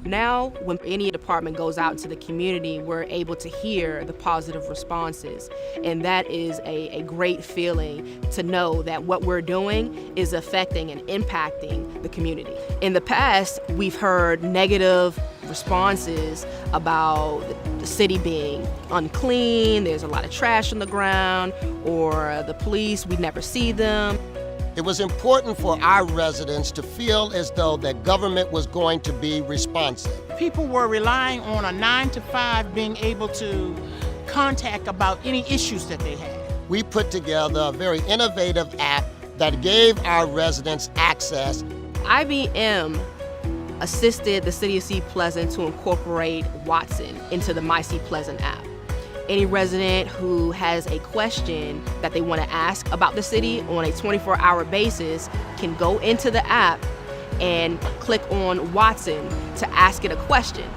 Now, when any department goes out into the community, we're able to hear the positive responses. And that is a great feeling to know that what we're doing is affecting and impacting the community. In the past, we've heard negative responses about the city being unclean, there's a lot of trash on the ground, or the police, we never see them. It was important for our residents to feel as though that government was going to be responsive. People were relying on a 9 to 5 being able to contact about any issues that they had. We put together a very innovative app that gave our residents access. IBM assisted the City of Sea Pleasant to incorporate Watson into the My Sea Pleasant app. Any resident who has a question that they want to ask about the city on a 24-hour basis can go into the app and click on Watson to ask it a question.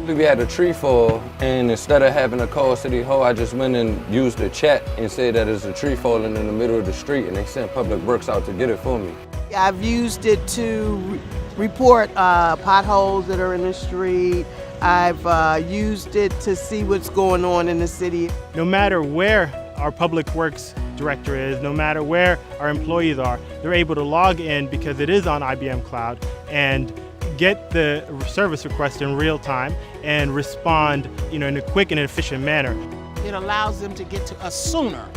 We had a tree fall, and instead of having to call City Hall, I just went and used the chat and said that there's a tree falling in the middle of the street, and they sent Public Works out to get it for me. I've used it to report potholes that are in the street. I've used it to see what's going on in the city. No matter where our Public Works director is, no matter where our employees are, they're able to log in because it is on IBM Cloud and get the service request in real time and respond, in a quick and efficient manner. It allows them to get to us sooner.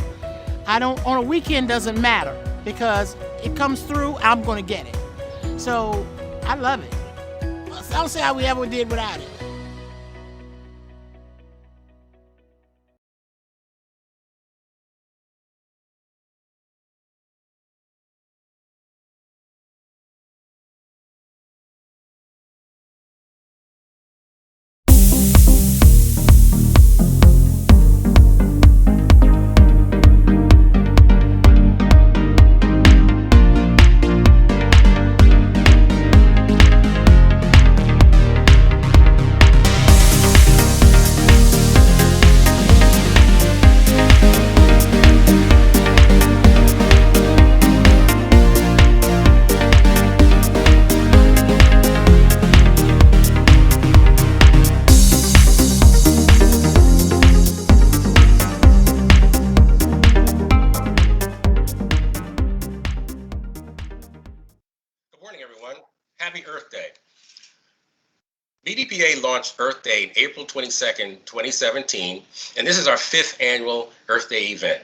On a weekend doesn't matter because it comes through, I'm going to get it. So I love it. I don't see how we ever did without it. Happy Earth Day. BDPA launched Earth Day April 22nd, 2017, and this is our 5th annual Earth Day event.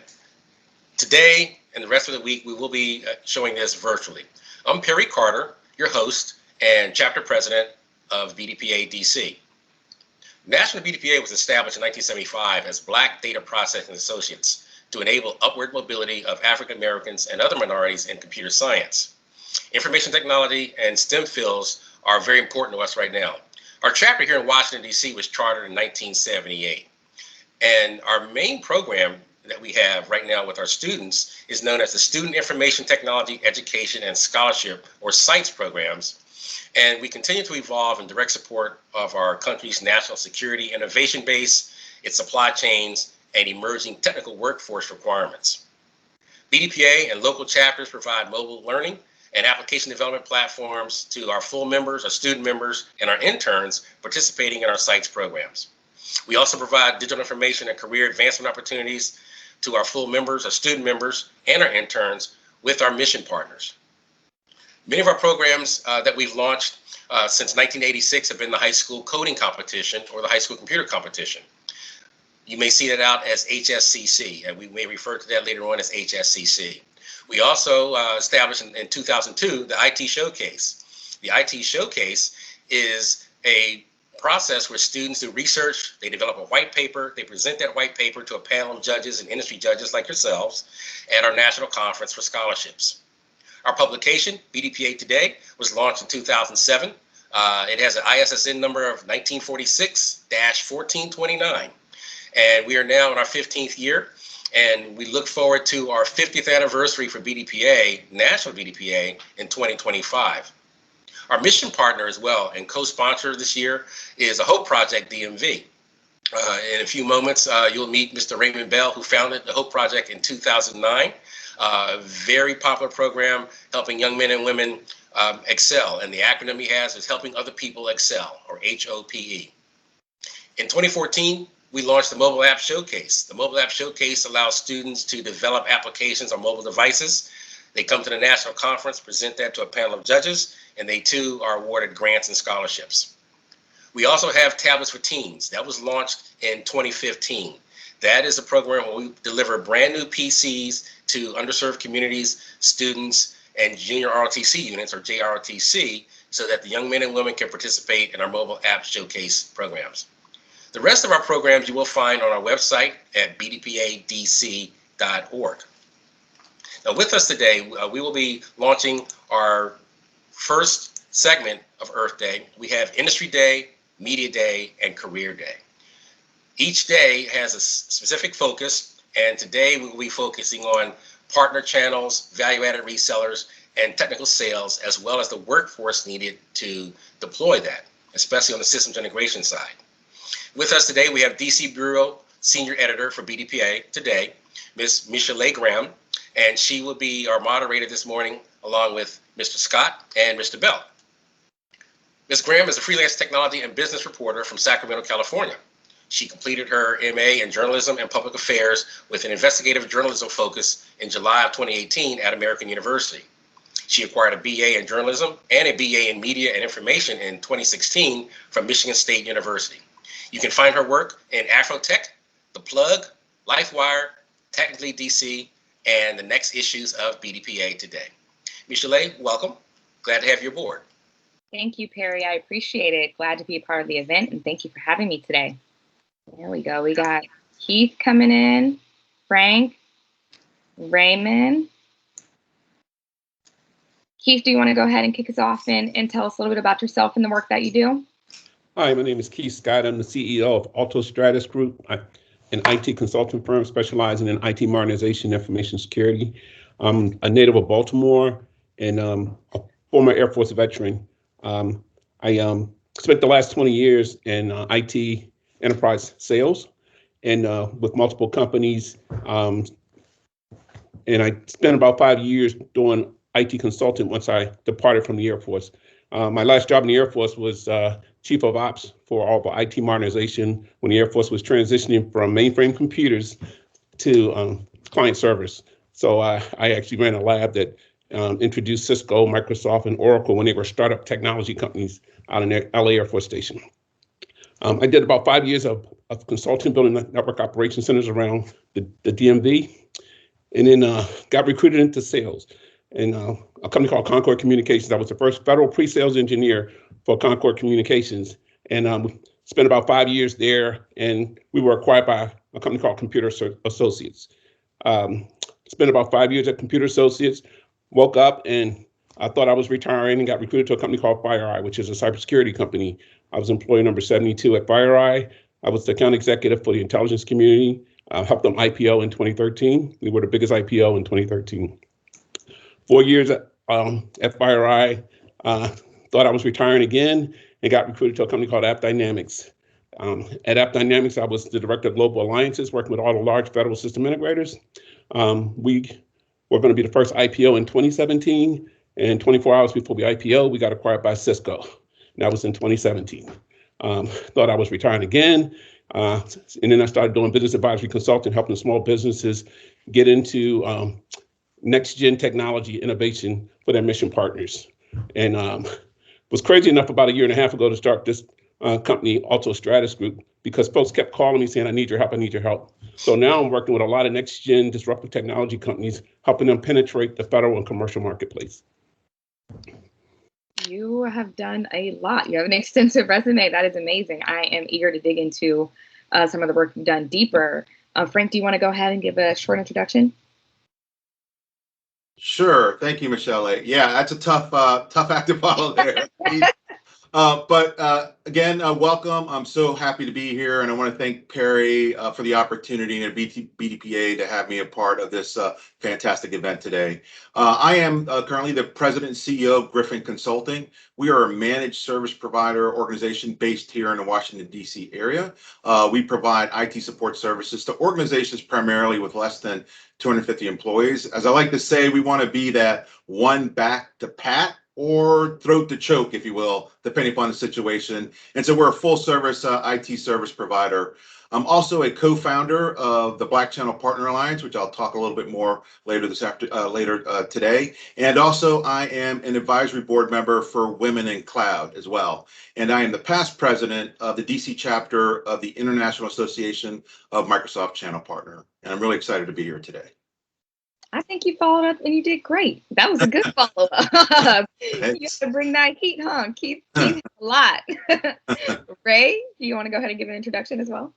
Today and the rest of the week, we will be showing this virtually. I'm Perry Carter, your host and chapter president of BDPA DC. National BDPA was established in 1975 as Black Data Processing Associates to enable upward mobility of African Americans and other minorities in computer science. Information technology and STEM fields are very important to us right now. Our chapter here in Washington, D.C. was chartered in 1978. And our main program that we have right now with our students is known as the Student Information Technology Education and Scholarship, or SITES programs. And we continue to evolve in direct support of our country's national security innovation base, its supply chains, and emerging technical workforce requirements. BDPA and local chapters provide mobile learning and application development platforms to our full members, our student members, and our interns participating in our SITES programs. We also provide digital information and career advancement opportunities to our full members, our student members, and our interns with our mission partners. Many of our programs that we've launched since 1986 have been the high school coding competition or the high school computer competition. You may see that out as HSCC, and we may refer to that later on as HSCC. We also established in 2002 the IT Showcase. The IT Showcase is a process where students do research, they develop a white paper, they present that white paper to a panel of judges and industry judges like yourselves at our national conference for scholarships. Our publication, BDPA Today, was launched in 2007. It has an ISSN number of 1946-1429. And we are now in our 15th year. And we look forward to our 50th anniversary for BDPA, National BDPA, in 2025. Our mission partner as well and co-sponsor this year is the H.OP.E Project DMV. In a few moments, you'll meet Mr. Raymond Bell, who founded the H.OP.E Project in 2009. A very popular program helping young men and women excel, and the acronym he has is Helping Other People Excel, or H.OP.E. In 2014, we launched the Mobile App Showcase. The Mobile App Showcase allows students to develop applications on mobile devices. They come to the national conference, present that to a panel of judges, and they too are awarded grants and scholarships. We also have Tablets for Teens. That was launched in 2015. That is a program where we deliver brand new PCs to underserved communities, students, and junior ROTC units, or JROTC, so that the young men and women can participate in our mobile app showcase programs. The rest of our programs you will find on our website at bdpadc.org. Now, with us today, we will be launching our first segment of Earth Day. We have Industry Day, Media Day, and Career Day. Each day has a specific focus, and today we will be focusing on partner channels, value-added resellers, and technical sales, as well as the workforce needed to deploy that, especially on the systems integration side. With us today, we have DC Bureau Senior Editor for BDPA today, Ms. Michelle Graham, and she will be our moderator this morning, along with Mr. Scott and Mr. Bell. Ms. Graham is a freelance technology and business reporter from Sacramento, California. She completed her MA in Journalism and Public Affairs with an investigative journalism focus in July of 2018 at American University. She acquired a BA in Journalism and a BA in Media and Information in 2016 from Michigan State University. You can find her work in Afrotech, The Plug, LifeWire, Technically DC, and the next issues of BDPA Today. Michelle, welcome. Glad to have you aboard. Thank you, Perry. I appreciate it. Glad to be a part of the event, and thank you for having me today. There we go. We got Keith coming in, Frank, Raymond. Keith, do you want to go ahead and kick us off and tell us a little bit about yourself and the work that you do? Hi, my name is Keith Scott. I'm the CEO of AltoStratus Group, an IT consulting firm specializing in IT modernization and information security. I'm a native of Baltimore and a former Air Force veteran. I spent the last 20 years in IT enterprise sales and with multiple companies. And I spent about 5 years doing IT consulting once I departed from the Air Force. My last job in the Air Force was Chief of Ops for all the IT modernization when the Air Force was transitioning from mainframe computers to client servers. So I actually ran a lab that introduced Cisco, Microsoft, and Oracle when they were startup technology companies out in the LA Air Force Station. I did about 5 years of consulting, building network operation centers around the DMV, and then got recruited into sales. And a company called Concord Communications. I was the first federal pre-sales engineer for Concord Communications, and spent about 5 years there. And we were acquired by a company called Computer Associates. Spent about 5 years at Computer Associates. Woke up and I thought I was retiring and got recruited to a company called FireEye, which is a cybersecurity company. I was employee number 72 at FireEye. I was the account executive for the intelligence community. Helped them IPO in 2013. We were the biggest IPO in 2013. 4 years at FireEye, thought I was retiring again and got recruited to a company called AppDynamics. At AppDynamics, I was the director of global alliances, working with all the large federal system integrators. We were going to be the first IPO in 2017, and 24 hours before we IPO, we got acquired by Cisco. And that was in 2017. Thought I was retiring again, and then I started doing business advisory consulting, helping small businesses get into next-gen technology innovation for their mission partners. And was crazy enough about a year and a half ago to start this company, AltoStratus Group, because folks kept calling me saying, I need your help, I need your help. So now I'm working with a lot of next-gen disruptive technology companies, helping them penetrate the federal and commercial marketplace. You have done a lot. You have an extensive resume. That is amazing. I am eager to dig into some of the work you've done deeper. Frank, do you want to go ahead and give a short introduction? Sure. Thank you, Michelle. Yeah, that's a tough act to follow there. But again, welcome. I'm so happy to be here, and I want to thank Perry for the opportunity and BDPA to have me a part of this fantastic event today. I am currently the president and CEO of Gryphon Consulting. We are a managed service provider organization based here in the Washington, D.C. area. We provide IT support services to organizations primarily with less than 250 employees. As I like to say, we want to be that one back to Pat or throat to choke, if you will, depending upon the situation. And so we're a full service IT service provider. I'm also a co-founder of the Black Channel Partner Alliance, which I'll talk a little bit more later today. And also I am an advisory board member for Women in Cloud as well. And I am the past president of the DC chapter of the International Association of Microsoft Channel Partner. And I'm really excited to be here today. I think you followed up and you did great. That was a good follow up. You have to bring that heat, huh? Keith has a lot. Ray, do you want to go ahead and give an introduction as well?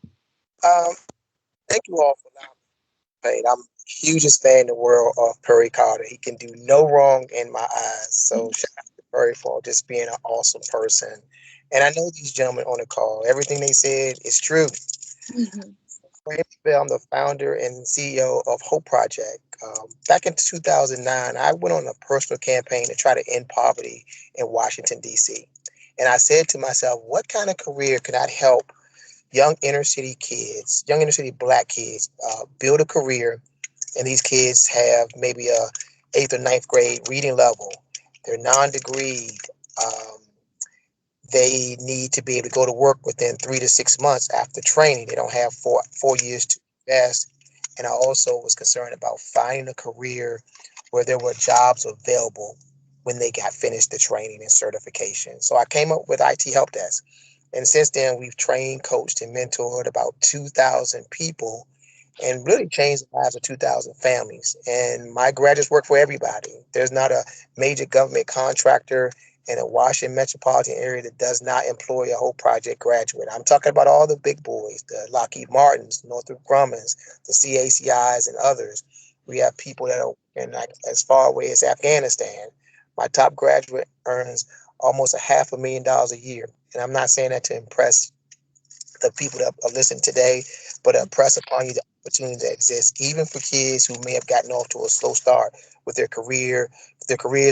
Thank you all for allowing me. I'm the hugest fan in the world of Perry Carter. He can do no wrong in my eyes. So shout out to Perry for just being an awesome person. And I know these gentlemen on the call, everything they said is true. Raymond Bell, I'm the founder and CEO of H.OP.E Project. Back in 2009, I went on a personal campaign to try to end poverty in Washington, D.C. And I said to myself, what kind of career could I help young inner city kids, young inner city Black kids, build a career? And these kids have maybe a 8th or 9th grade reading level. They're non-degreed. They need to be able to go to work within 3 to 6 months after training. They don't have four years to invest. And I also was concerned about finding a career where there were jobs available when they got finished the training and certification. So I came up with IT Help Desk. And since then, we've trained, coached, and mentored about 2,000 people and really changed the lives of 2,000 families. And my graduates work for everybody. There's not a major government contractor in a Washington metropolitan area that does not employ a H.OP.E Project graduate. I'm talking about all the big boys, the Lockheed Martins, Northrop Grummons, the CACIs, and others. We have people that are in as far away as Afghanistan. My top graduate earns almost $500,000 a year. And I'm not saying that to impress the people that are listening today, but impress upon you the opportunity that exists, even for kids who may have gotten off to a slow start with their careers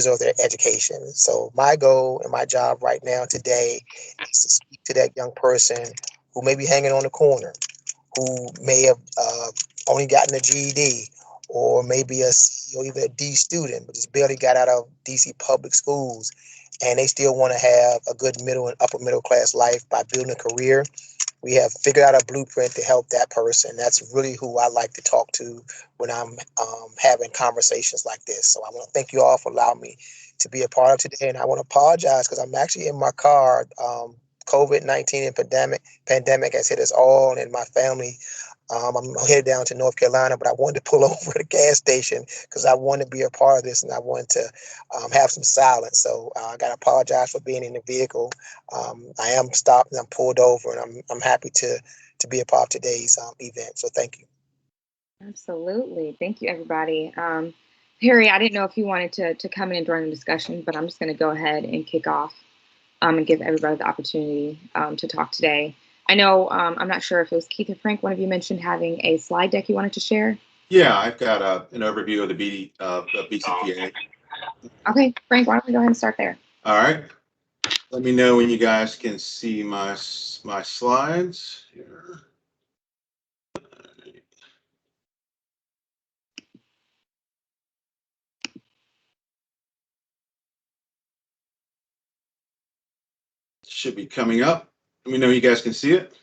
or their education. So my goal and my job right now today is to speak to that young person who may be hanging on the corner, who may have only gotten a GED, or maybe a C or even a D student, but just barely got out of DC public schools, and they still want to have a good middle and upper middle class life by building a career. We have figured out a blueprint to help that person. That's really who I like to talk to when I'm having conversations like this. So I want to thank you all for allowing me to be a part of today. And I want to apologize because I'm actually in my car. COVID-19 and pandemic has hit us all and my family. I'm headed down to North Carolina, but I wanted to pull over at a gas station because I wanted to be a part of this and I wanted to have some silence. So I got to apologize for being in the vehicle. I am stopped and I'm pulled over, and I'm happy to be a part of today's event. So thank you. Absolutely. Thank you, everybody. Perry, I didn't know if you wanted to come in and join the discussion, but I'm just going to go ahead and kick off and give everybody the opportunity to talk today. I know, I'm not sure if it was Keith or Frank, one of you mentioned having a slide deck you wanted to share. Yeah, I've got an overview of the Bcpa. Okay, Frank, why don't we go ahead and start there? All right. Let me know when you guys can see my slides here. Should be coming up. Let me know you guys can see it.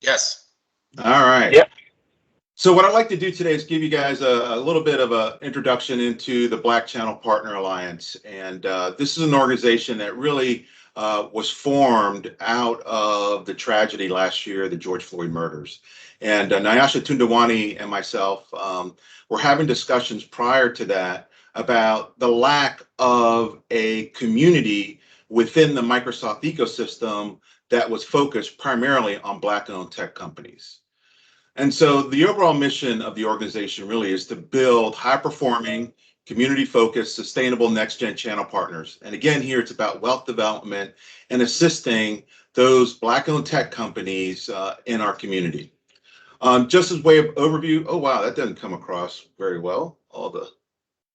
Yes. All right. Yep. So what I'd like to do today is give you guys a little bit of an introduction into the Black Channel Partner Alliance. And this is an organization that really was formed out of the tragedy last year, the George Floyd murders. And Nyasha Tundawani and myself were having discussions prior to that about the lack of a community within the Microsoft ecosystem that was focused primarily on Black-owned tech companies. And so the overall mission of the organization really is to build high-performing, community-focused, sustainable next-gen channel partners. And again, here it's about wealth development and assisting those Black-owned tech companies in our community. Just as way of overview, oh wow, that doesn't come across very well, all the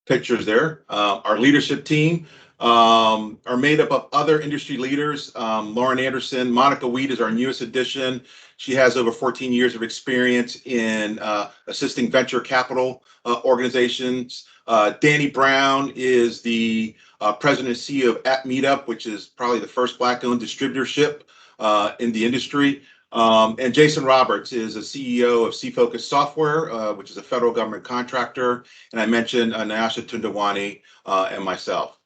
pictures there. Our leadership team are made up of other industry leaders. Lauren Anderson, Monica Weed is our newest addition. She has over 14 years of experience in assisting venture capital organizations. Danny Brown is the president and CEO of Meetup, which is probably the first Black-owned distributorship in the industry. And Jason Roberts is a CEO of C-Focus Software, which is a federal government contractor. And I mentioned Nyasha Tundawani and myself.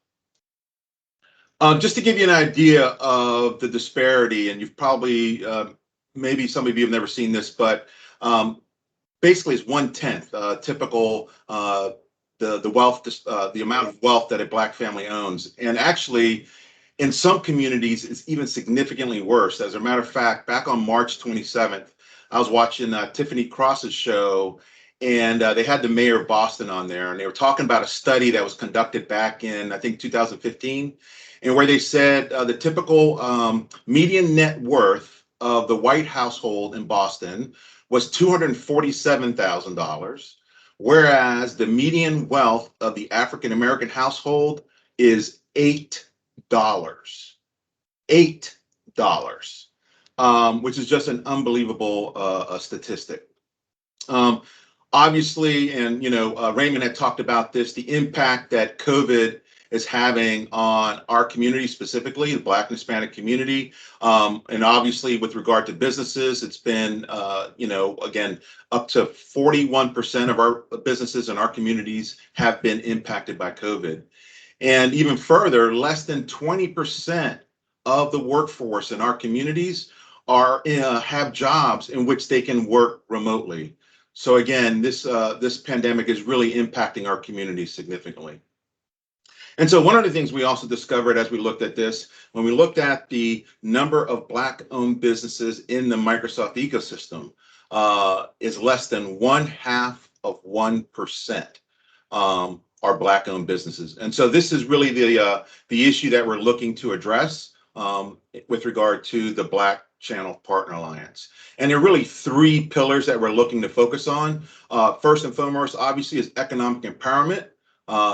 Just to give you an idea of the disparity, and you've probably, maybe some of you have never seen this, but basically it's 1/10 typical the wealth, the amount of wealth that a Black family owns. And actually, in some communities, it's even significantly worse. As a matter of fact, back on March 27th, I was watching Tiffany Cross's show, and they had the mayor of Boston on there, and they were talking about a study that was conducted back in, I think, 2015, and where they said the typical median net worth of the white household in Boston was $247,000, whereas the median wealth of the African-American household is $8, which is just an unbelievable statistic. Obviously, and Raymond had talked about this, the impact that COVID is having on our community, specifically the Black and Hispanic community. And obviously with regard to businesses, it's been, again, up to 41% of our businesses in our communities have been impacted by COVID. And even further, less than 20% of the workforce in our communities have jobs in which they can work remotely. So again, this pandemic is really impacting our community significantly. And so one of the things we also discovered as we looked at this, when we looked at the number of Black-owned businesses in the Microsoft ecosystem, is less than 0.5% are Black-owned businesses. And so this is really the issue that we're looking to address with regard to the Black Channel Partner Alliance. And there are really three pillars that we're looking to focus on. First and foremost, obviously, is economic empowerment,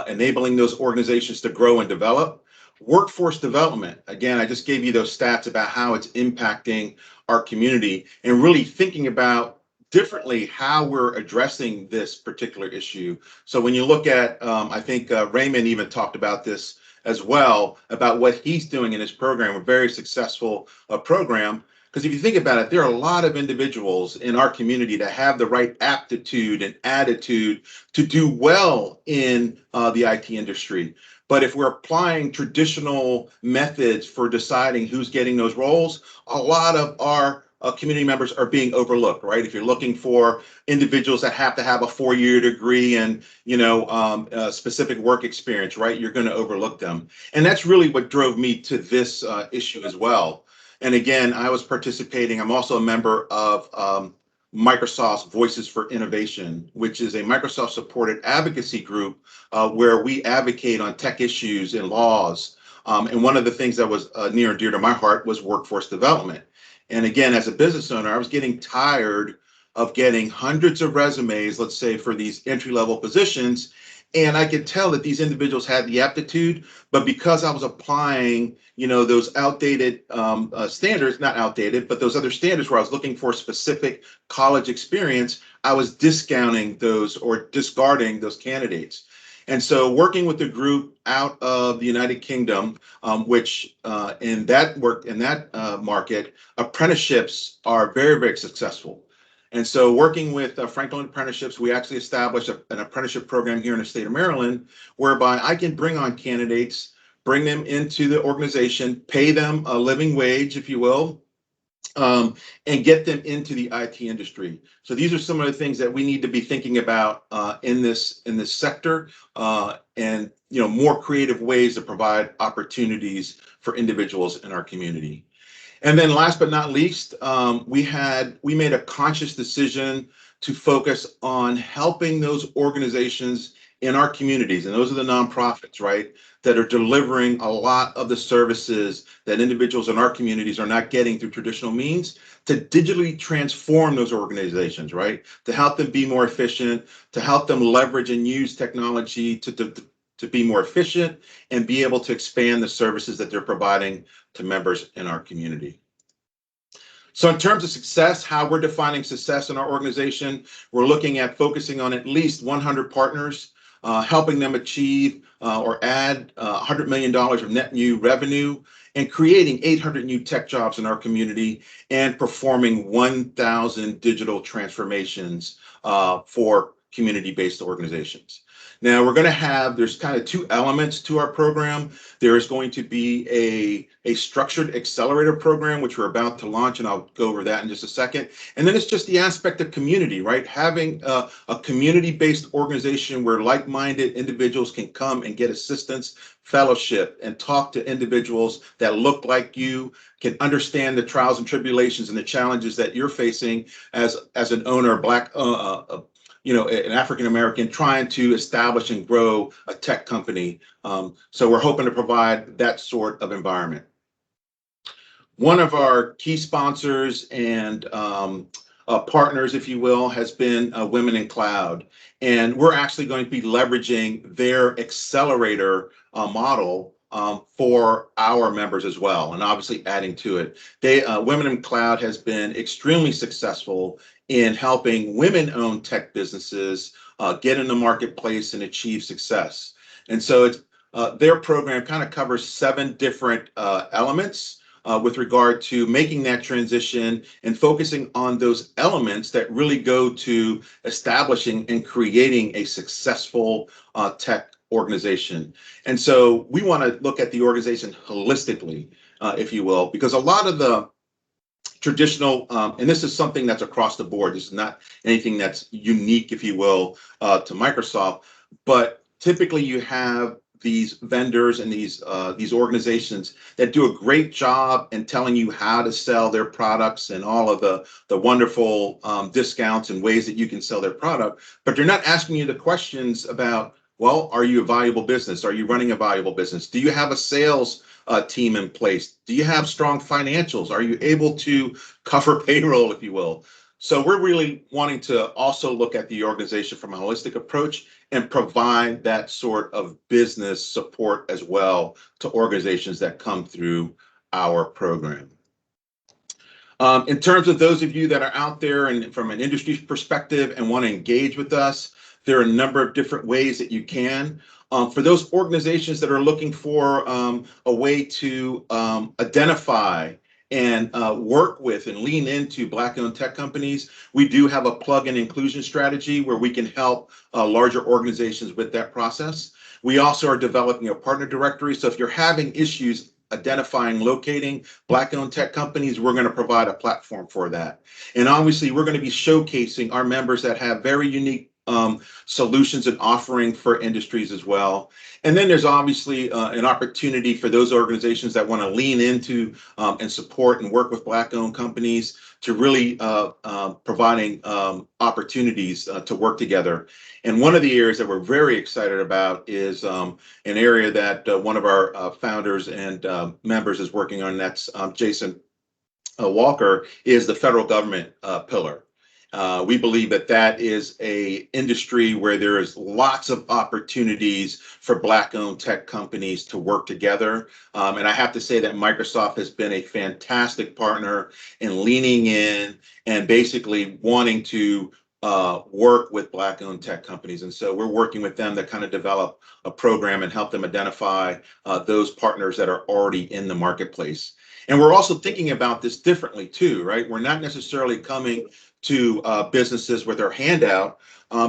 enabling those organizations to grow and develop. Workforce development, again, I just gave you those stats about how it's impacting our community, and really thinking about differently how we're addressing this particular issue. So when you look at, I think Raymond even talked about this as well, about what he's doing in his program, a very successful program. Because if you think about it, there are a lot of individuals in our community that have the right aptitude and attitude to do well in the IT industry. But if we're applying traditional methods for deciding who's getting those roles, a lot of our community members are being overlooked, right? If you're looking for individuals that have to have a 4-year degree and, specific work experience, right? You're going to overlook them. And that's really what drove me to this issue as well. And again, I was participating. I'm also a member of Microsoft's Voices for Innovation, which is a Microsoft-supported advocacy group where we advocate on tech issues and laws. And one of the things that was near and dear to my heart was workforce development. And again, as a business owner, I was getting tired of getting hundreds of resumes, let's say, for these entry-level positions. And I could tell that these individuals had the aptitude, but because I was applying, those outdated standards, not outdated, but those other standards where I was looking for specific college experience, I was discounting those or discarding those candidates. And so working with the group out of the United Kingdom, which in that market, apprenticeships are very, very successful. And so working with Franklin Apprenticeships, we actually established an apprenticeship program here in the state of Maryland, whereby I can bring on candidates, bring them into the organization, pay them a living wage, if you will, and get them into the IT industry. So these are some of the things that we need to be thinking about in this sector, and more creative ways to provide opportunities for individuals in our community. And then last but not least, we made a conscious decision to focus on helping those organizations in our communities, and those are the nonprofits, right, that are delivering a lot of the services that individuals in our communities are not getting through traditional means, to digitally transform those organizations, right, to help them be more efficient, to help them leverage and use technology to be more efficient and be able to expand the services that they're providing to members in our community. So in terms of success, how we're defining success in our organization, we're looking at focusing on at least 100 partners, helping them achieve or add $100 million of net new revenue, and creating 800 new tech jobs in our community, and performing 1,000 digital transformations for community-based organizations. Now we're going to have, there's kind of two elements to our program. There is going to be a structured accelerator program, which we're about to launch, and I'll go over that in just a second. And then it's just the aspect of community, right? Having a community-based organization where like-minded individuals can come and get assistance, fellowship, and talk to individuals that look like you, can understand the trials and tribulations and the challenges that you're facing as an owner, Black, an African American trying to establish and grow a tech company. So we're hoping to provide that sort of environment. One of our key sponsors and partners, if you will, has been Women in Cloud. And we're actually going to be leveraging their accelerator model for our members as well, and obviously adding to it. Women in Cloud has been extremely successful in helping women-owned tech businesses get in the marketplace and achieve success. And so it's, their program kind of covers 7 different elements with regard to making that transition and focusing on those elements that really go to establishing and creating a successful tech organization. And so we want to look at the organization holistically, if you will, because a lot of the traditional, and this is something that's across the board, this is not anything that's unique, if you will, to Microsoft, but typically you have these vendors and these organizations that do a great job in telling you how to sell their products and all of the wonderful discounts and ways that you can sell their product, but they're not asking you the questions about, well, are you a valuable business? Are you running a valuable business? Do you have a sales team in place? Do you have strong financials? Are you able to cover payroll, if you will? So we're really wanting to also look at the organization from a holistic approach and provide that sort of business support as well to organizations that come through our program. In terms of those of you that are out there and from an industry perspective and want to engage with us, there are a number of different ways that you can. For those organizations that are looking for a way to identify and work with and lean into Black-owned tech companies, we do have a plug-in inclusion strategy where we can help larger organizations with that process. We also are developing a partner directory. So if you're having issues identifying, locating Black-owned tech companies, we're going to provide a platform for that. And obviously, we're going to be showcasing our members that have very unique solutions and offering for industries as well. And then there's obviously an opportunity for those organizations that want to lean into and support and work with Black-owned companies to really providing opportunities to work together. And one of the areas that we're very excited about is an area that one of our founders and members is working on, that's Jason Walker, is the federal government pillar. We believe that that is an industry where there is lots of opportunities for Black-owned tech companies to work together. And I have to say that Microsoft has been a fantastic partner in leaning in and basically wanting to work with Black-owned tech companies. And so we're working with them to kind of develop a program and help them identify those partners that are already in the marketplace. And we're also thinking about this differently too, right? We're not necessarily coming to businesses with our handout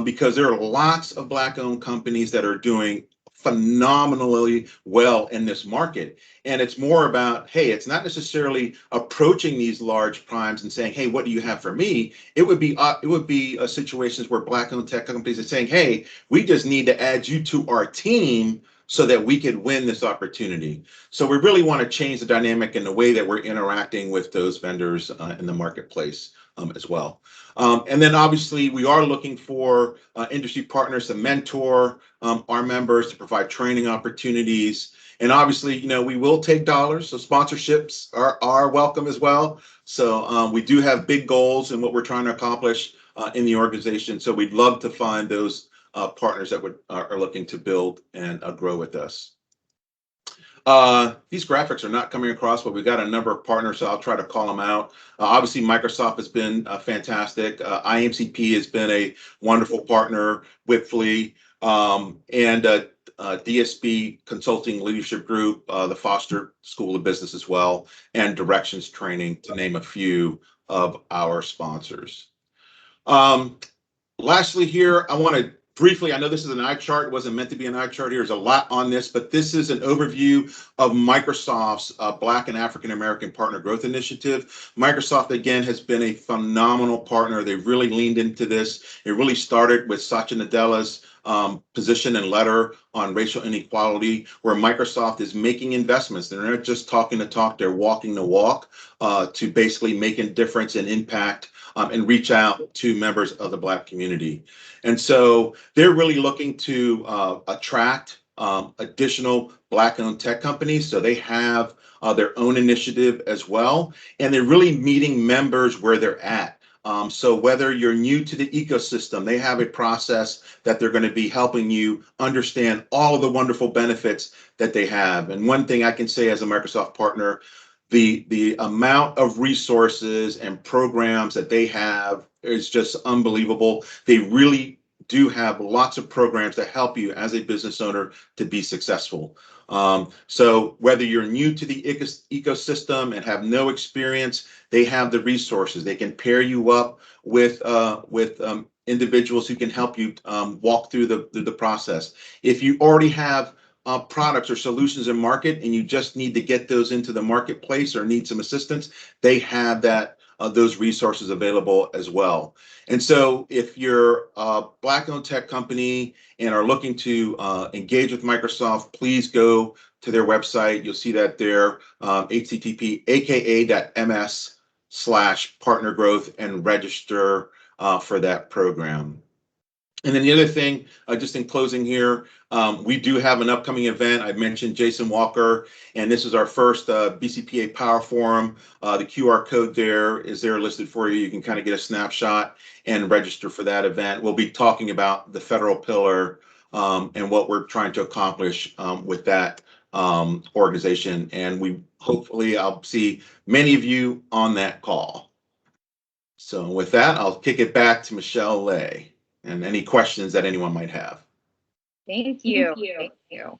because there are lots of Black-owned companies that are doing phenomenally well in this market. And it's more about, hey, it's not necessarily approaching these large primes and saying, hey, what do you have for me? It would be situations where Black-owned tech companies are saying, hey, we just need to add you to our team so that we could win this opportunity. So we really want to change the dynamic in the way that we're interacting with those vendors in the marketplace as well. And then obviously we are looking for industry partners to mentor our members, to provide training opportunities. And obviously, we will take dollars, so sponsorships are welcome as well. So we do have big goals in what we're trying to accomplish in the organization. So we'd love to find those partners that are looking to build and grow with us. These graphics are not coming across, but we've got a number of partners, so I'll try to call them out. Obviously, Microsoft has been fantastic. IMCP has been a wonderful partner, Whipfly, and DSB Consulting Leadership Group, the Foster School of Business as well, and Directions Training, to name a few of our sponsors. Lastly here, I want to briefly, I know this is an eye chart. It wasn't meant to be an eye chart. There's a lot on this, but this is an overview of Microsoft's Black and African American Partner Growth Initiative. Microsoft, again, has been a phenomenal partner. They've really leaned into this. It really started with Satya Nadella's position and letter on racial inequality, where Microsoft is making investments. They're not just talking the talk, they're walking the walk to basically make a difference and impact and reach out to members of the Black community. And so they're really looking to attract additional Black-owned tech companies. So they have their own initiative as well. And they're really meeting members where they're at. So whether you're new to the ecosystem, they have a process that they're going to be helping you understand all of the wonderful benefits that they have. And one thing I can say as a Microsoft partner, the amount of resources and programs that they have is just unbelievable. They really do have lots of programs that help you as a business owner to be successful. So whether you're new to the ecosystem and have no experience, they have the resources. They can pair you up with individuals who can help you walk through the process. If you already have products or solutions in market and you just need to get those into the marketplace or need some assistance, they have those resources available as well. And so if you're a Black-owned tech company and are looking to engage with Microsoft, please go to their website. You'll see that there, http://aka.ms/partnergrowth, and register for that program. And then the other thing, just in closing here, we do have an upcoming event. I mentioned Jason Walker, and this is our first BCPA Power Forum. The QR code there is listed for you. You can kind of get a snapshot and register for that event. We'll be talking about the federal pillar and what we're trying to accomplish with that organization. And hopefully I'll see many of you on that call. So with that, I'll kick it back to Michelle Lay and any questions that anyone might have. Thank you. Thank you.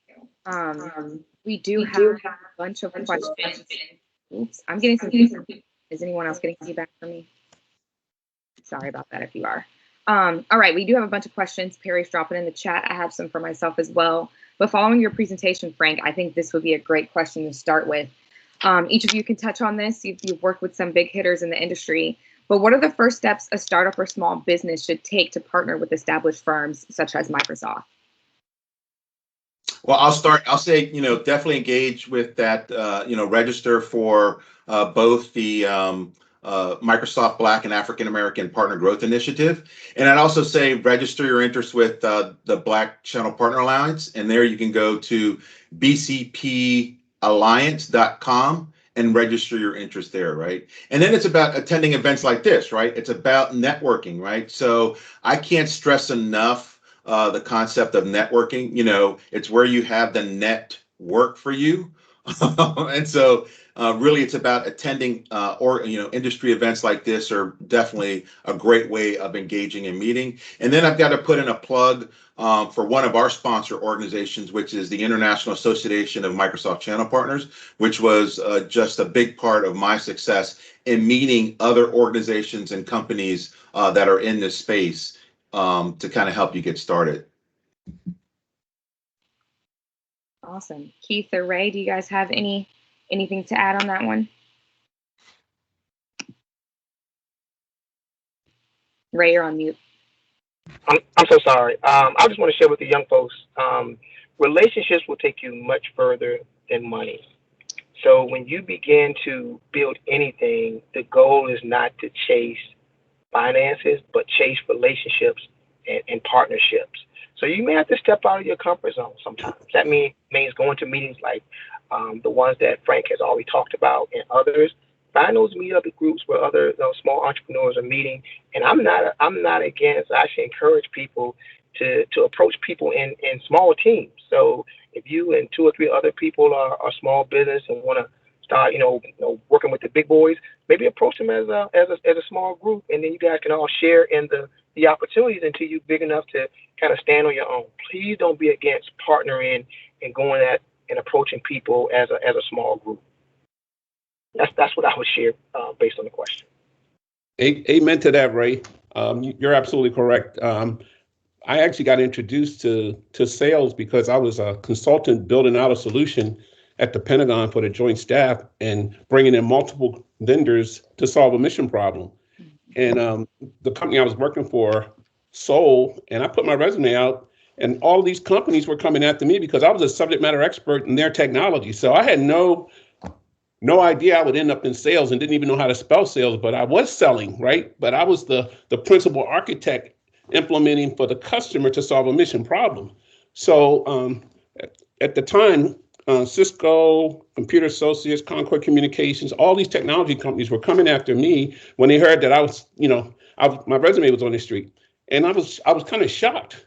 We do have a bunch of questions. Oops, I'm getting some feedback. Is anyone else getting feedback from me? Sorry about that if you are. All right, we do have a bunch of questions. Perry's dropping in the chat. I have some for myself as well. But following your presentation, Frank, I think this would be a great question to start with. Each of you can touch on this. You've worked with some big hitters in the industry. But what are the first steps a startup or small business should take to partner with established firms such as Microsoft? Well, I'll say, definitely engage with that, register for both the Microsoft Black and African American Partner Growth Initiative. And I'd also say register your interest with the Black Channel Partner Alliance. And there you can go to bcpalliance.com and register your interest there, right? And then it's about attending events like this, right? It's about networking, right? So I can't stress enough the concept of networking. It's where you have the net work for you. And so really it's about attending industry events like this are definitely a great way of engaging and meeting. And then I've got to put in a plug for one of our sponsor organizations, which is the International Association of Microsoft Channel Partners, which was just a big part of my success in meeting other organizations and companies that are in this space to kind of help you get started. Awesome. Keith or Ray, do you guys have anything to add on that one? Ray, you're on mute. I'm so sorry. I just want to share with the young folks, relationships will take you much further than money. So when you begin to build anything, the goal is not to chase finances, but chase relationships and partnerships. So you may have to step out of your comfort zone sometimes. That means going to meetings like the ones that Frank has already talked about and others. Find those meetup groups where other small entrepreneurs are meeting. And I'm not against. I actually encourage people to approach people in small teams. So if you and 2 or 3 other people are small business and want to start, working with the big boys, maybe approach them as a small group, and then you guys can all share in the opportunities until you're big enough to kind of stand on your own. Please don't be against partnering and going at and approaching people as a small group. That's what I would share based on the question. Amen to that, Ray. You're absolutely correct. I actually got introduced to sales because I was a consultant building out a solution at the Pentagon for the Joint Staff and bringing in multiple vendors to solve a mission problem. And the company I was working for sold, and I put my resume out, and all these companies were coming after me because I was a subject matter expert in their technology. So I had no idea I would end up in sales and didn't even know how to spell sales, but I was selling, right? But I was the principal architect implementing for the customer to solve a mission problem. So at the time, Cisco, Computer Associates, Concord Communications, all these technology companies were coming after me when they heard that I was, my resume was on the street, and I was kind of shocked.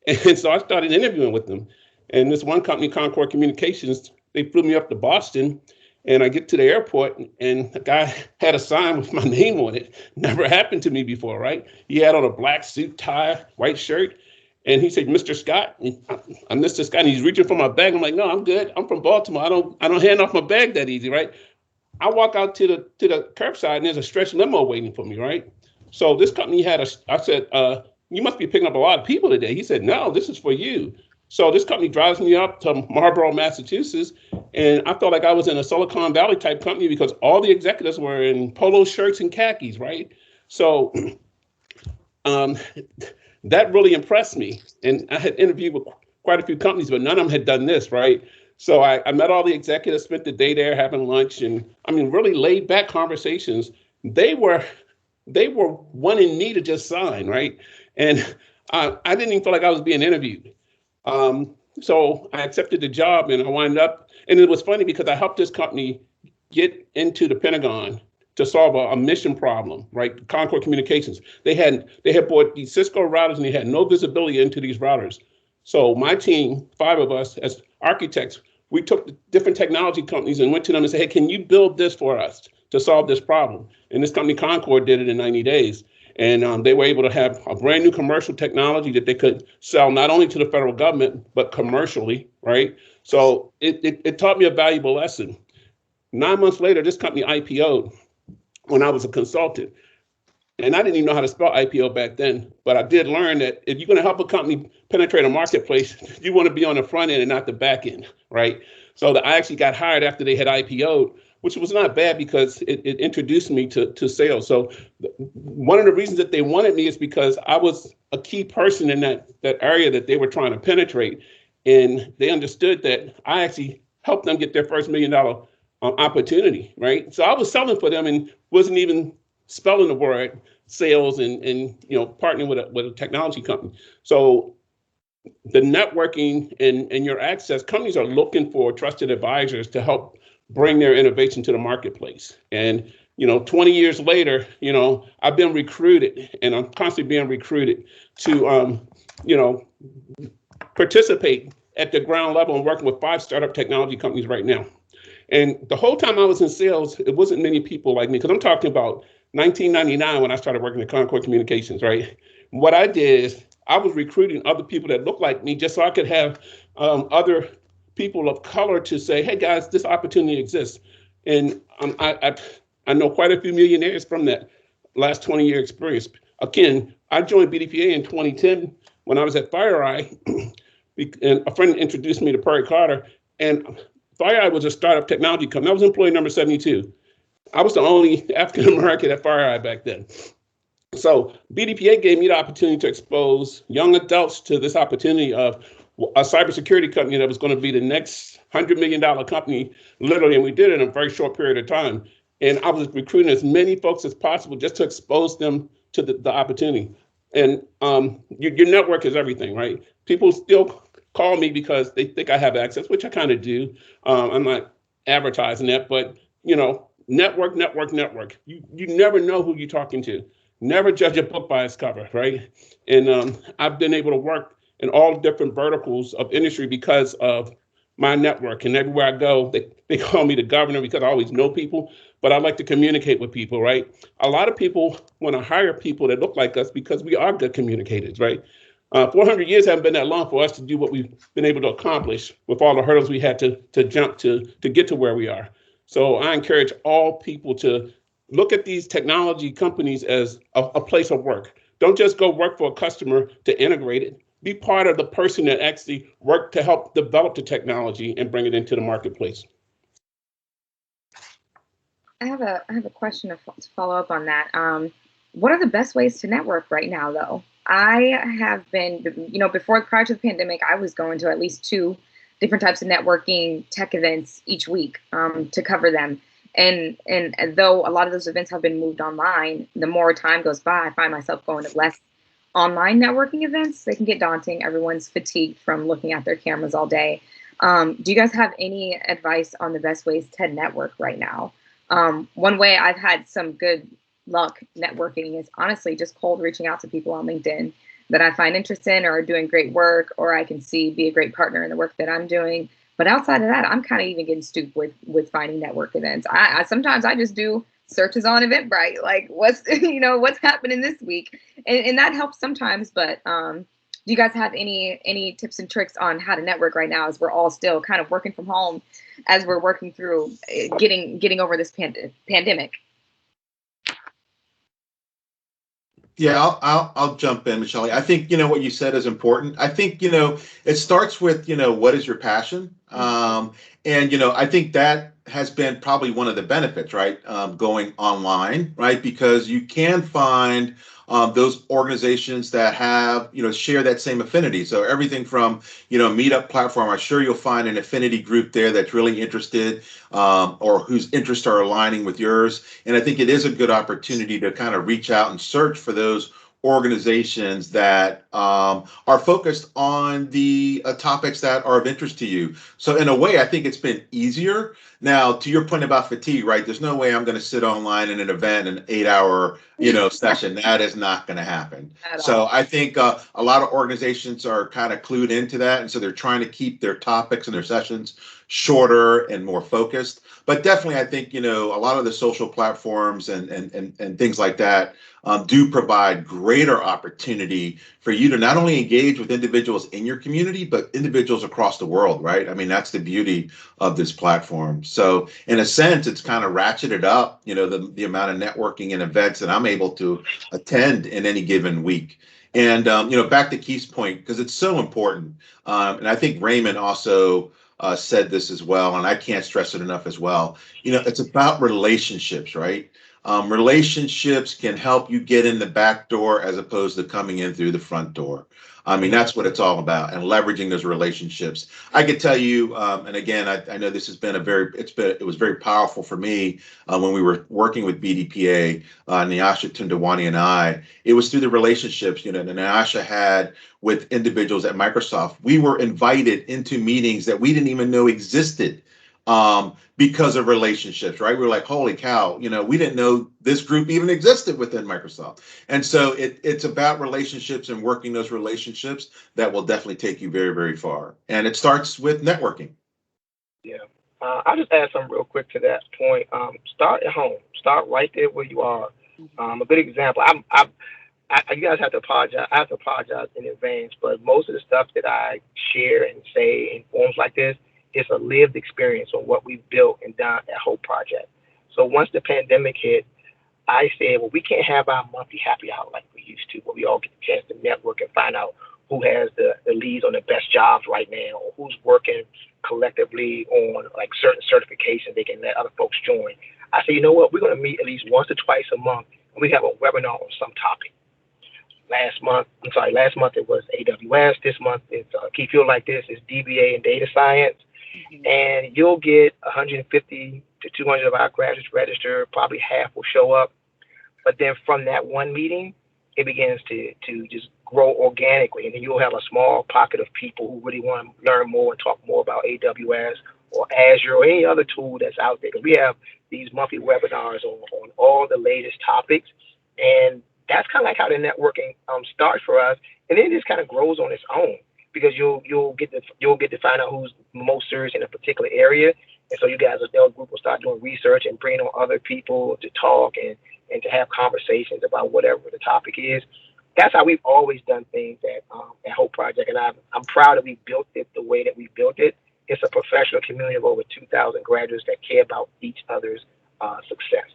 And so I started interviewing with them. And this one company, Concord Communications, they flew me up to Boston, and I get to the airport, and the guy had a sign with my name on it. Never happened to me before, right? He had on a black suit, tie, white shirt. And he said, "Mr. Scott." I'm Mr. Scott. And he's reaching for my bag. I'm like, "No, I'm good. I'm from Baltimore. I don't hand off my bag that easy," right? I walk out to the curbside, and there's a stretch limo waiting for me, right? So this company I said, "You must be picking up a lot of people today." He said, "No, this is for you." So this company drives me up to Marlborough, Massachusetts, and I felt like I was in a Silicon Valley type company because all the executives were in polo shirts and khakis, right? So that really impressed me. And I had interviewed with quite a few companies, but none of them had done this, right? So I met all the executives, spent the day there having lunch, and really laid back conversations. They were wanting me to just sign, right? And I didn't even feel like I was being interviewed. So I accepted the job, and I wound up, and it was funny because I helped this company get into the Pentagon to solve a mission problem, right? Concord Communications. They had bought these Cisco routers, and they had no visibility into these routers. So my team, 5 of us as architects, we took the different technology companies and went to them and said, "Hey, can you build this for us to solve this problem?" And this company, Concord, did it in 90 days. And they were able to have a brand new commercial technology that they could sell not only to the federal government, but commercially, right? So it taught me a valuable lesson. 9 months later, this company IPO'd when I was a consultant. And I didn't even know how to spell IPO back then, but I did learn that if you're going to help a company penetrate a marketplace, you want to be on the front end and not the back end, right? So I actually got hired after they had IPO'd, which was not bad because it introduced me to sales. So one of the reasons that they wanted me is because I was a key person in that area that they were trying to penetrate. And they understood that I actually helped them get their first $1 million opportunity, right? So I was selling for them and wasn't even spelling the word sales and partnering with a technology company. So the networking and your access, companies are looking for trusted advisors to help bring their innovation to the marketplace. And 20 years later, I've been recruited, and I'm constantly being recruited to participate at the ground level and working with 5 startup technology companies right now. And the whole time I was in sales, it wasn't many people like me, because I'm talking about 1999 when I started working at Concord Communications, right? What I did is I was recruiting other people that looked like me just so I could have other people of color to say, "Hey guys, this opportunity exists." And I know quite a few millionaires from that last 20-year experience. Again, I joined BDPA in 2010 when I was at FireEye, and a friend introduced me to Perry Carter, and FireEye was a startup technology company. I was employee number 72. I was the only African American at FireEye back then. So BDPA gave me the opportunity to expose young adults to this opportunity of a cybersecurity company that was going to be the next $100 million company, literally, and we did it in a very short period of time. And I was recruiting as many folks as possible just to expose them to the opportunity. And your network is everything, right? People still call me because they think I have access, which I kind of do. I'm not advertising that, but network. You never know who you're talking to. Never judge a book by its cover, right? And I've been able to work in all different verticals of industry because of my network. And everywhere I go, they call me the governor because I always know people, but I like to communicate with people, right? A lot of people want to hire people that look like us because we are good communicators, right? 400 years haven't been that long for us to do what we've been able to accomplish with all the hurdles we had to jump to get to where we are. So I encourage all people to look at these technology companies as a place of work. Don't just go work for a customer to integrate it. Be part of the person that actually worked to help develop the technology and bring it into the marketplace. I have a question to follow up on that. What are the best ways to network right now, though? I have been, prior to the pandemic, I was going to at least 2 different types of networking tech events each week to cover them. And though a lot of those events have been moved online, the more time goes by, I find myself going to less online networking events. They can get daunting. Everyone's fatigued from looking at their cameras all day. Do you guys have any advice on the best ways to network right now? One way I've had some good luck networking is honestly just cold reaching out to people on LinkedIn that I find interest in or are doing great work, or I can see be a great partner in the work that I'm doing. But outside of that, I'm kind of even getting stupid with finding network events. I sometimes I just do searches on Eventbrite, like what's happening this week, and that helps sometimes. But do you guys have any tips and tricks on how to network right now, as we're all still kind of working from home, as we're working through getting over this pandemic? Yeah, I'll jump in, Michelle. I think what you said is important. I think it starts with what is your passion, and I think that has been probably one of the benefits, right? Going online, right? Because you can find those organizations that have share that same affinity. So everything from Meetup platform, I'm sure you'll find an affinity group there that's really interested or whose interests are aligning with yours. And I think it is a good opportunity to kind of reach out and search for those organizations that are focused on the topics that are of interest to you. So in a way, I think it's been easier. Now, to your point about fatigue, right? There's no way I'm going to sit online in an event, an 8-hour, session. That is not going to happen. So I think a lot of organizations are kind of clued into that. And so they're trying to keep their topics and their sessions shorter and more focused. But definitely, I think, a lot of the social platforms and things like that do provide greater opportunity for you to not only engage with individuals in your community, but individuals across the world, right? I mean, that's the beauty of this platform. So in a sense, it's kind of ratcheted up, the amount of networking and events that I'm able to attend in any given week. And, back to Keith's point, because it's so important. And I think Raymond also said this as well, and I can't stress it enough as well. It's about relationships, right? Relationships can help you get in the back door as opposed to coming in through the front door. I mean, that's what it's all about, and leveraging those relationships. I could tell you, and again, I know this has been it was very powerful for me when we were working with BDPA, Nyasha Tundawani and I. It was through the relationships, that Nyasha had with individuals at Microsoft. We were invited into meetings that we didn't even know existed. Because of relationships, right? We were like, holy cow, we didn't know this group even existed within Microsoft. And so it's about relationships and working those relationships that will definitely take you very, very far. And it starts with networking. Yeah. I'll just add something real quick to that point. Start at home. Start right there where you are. A good example, you guys have to apologize. I have to apologize in advance, but most of the stuff that I share and say in forums like this, it's a lived experience on what we've built and done at H.OP.E Project. So once the pandemic hit, I said, well, we can't have our monthly happy hour like we used to, where we all get a chance to network and find out who has the leads on the best jobs right now, or who's working collectively on like certain certifications they can let other folks join. I said, you know what, we're going to meet at least once or twice a month, and we have a webinar on some topic. Last month it was AWS. This month it's Keep Fuel Like This, it's DBA and data science. And you'll get 150 to 200 of our graduates register. Probably half will show up. But then from that one meeting, it begins to just grow organically. And then you'll have a small pocket of people who really want to learn more and talk more about AWS or Azure or any other tool that's out there. Because we have these monthly webinars on all the latest topics. And that's kind of like how the networking starts for us. And then it just kind of grows on its own, because you'll get to find out who's most serious in a particular area. And so you guys, the group will start doing research and bring on other people to talk and to have conversations about whatever the topic is. That's how we've always done things at H.OP.E Project. And I'm proud that we built it the way that we built it. It's a professional community of over 2,000 graduates that care about each other's success.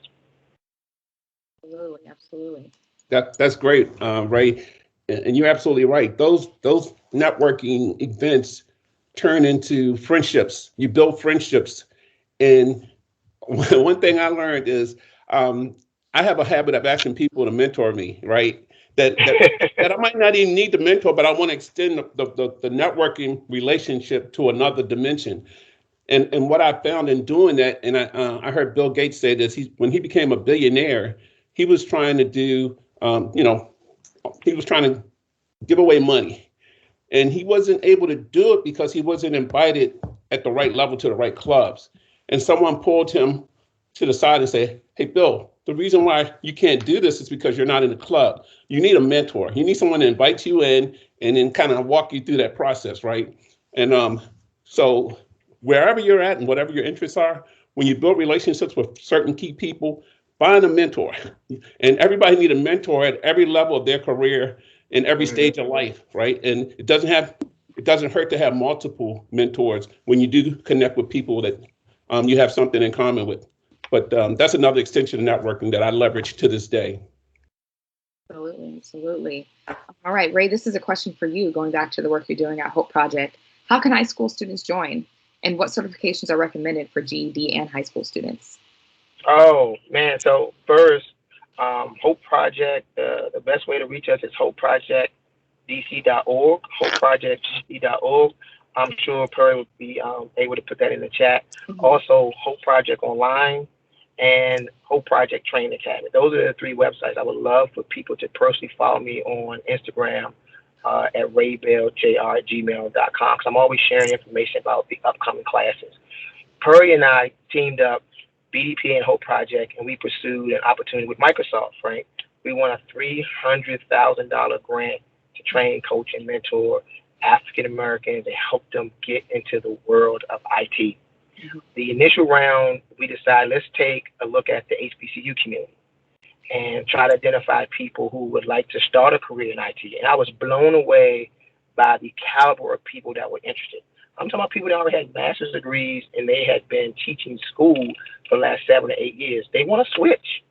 Absolutely, absolutely. That's great, Ray. And you're absolutely right. Those networking events turn into friendships. You build friendships. And one thing I learned is I have a habit of asking people to mentor me, right? That I might not even need to mentor, but I want to extend the networking relationship to another dimension. And what I found in doing that, and I heard Bill Gates say this, when he became a billionaire, he was trying to do, he was trying to give away money. And he wasn't able to do it because he wasn't invited at the right level to the right clubs. And someone pulled him to the side and said, hey, Bill, the reason why you can't do this is because you're not in a club. You need a mentor. You need someone to invite you in and then kind of walk you through that process, right? And so wherever you're at and whatever your interests are, when you build relationships with certain key people, find a mentor. And everybody needs a mentor at every level of their career in every stage of life, right? And it doesn't hurt to have multiple mentors when you do connect with people that you have something in common with. But that's another extension of networking that I leverage to this day. Absolutely, absolutely. All right, Ray, this is a question for you, going back to the work you're doing at H.OP.E Project. How can high school students join? And what certifications are recommended for GED and high school students? Oh, man. So first, H.OP.E Project, the best way to reach us is hopeprojectdc.org, hopeprojectdc.org. I'm sure Perry would be able to put that in the chat. Also, H.OP.E Project Online and H.OP.E Project Training Academy. Those are the three websites. I would love for people to personally follow me on Instagram at raybelljr@gmail.com, because I'm always sharing information about the upcoming classes. Perry and I teamed up, BDPA and H.OP.E Project, and we pursued an opportunity with Microsoft, Frank. We won a $300,000 grant to train, coach, and mentor African Americans and help them get into the world of IT. The initial round, we decided, let's take a look at the HBCU community and try to identify people who would like to start a career in IT. And I was blown away by the caliber of people that were interested. I'm talking about people that already had master's degrees and they had been teaching school for the last 7 to 8 years. They want to switch.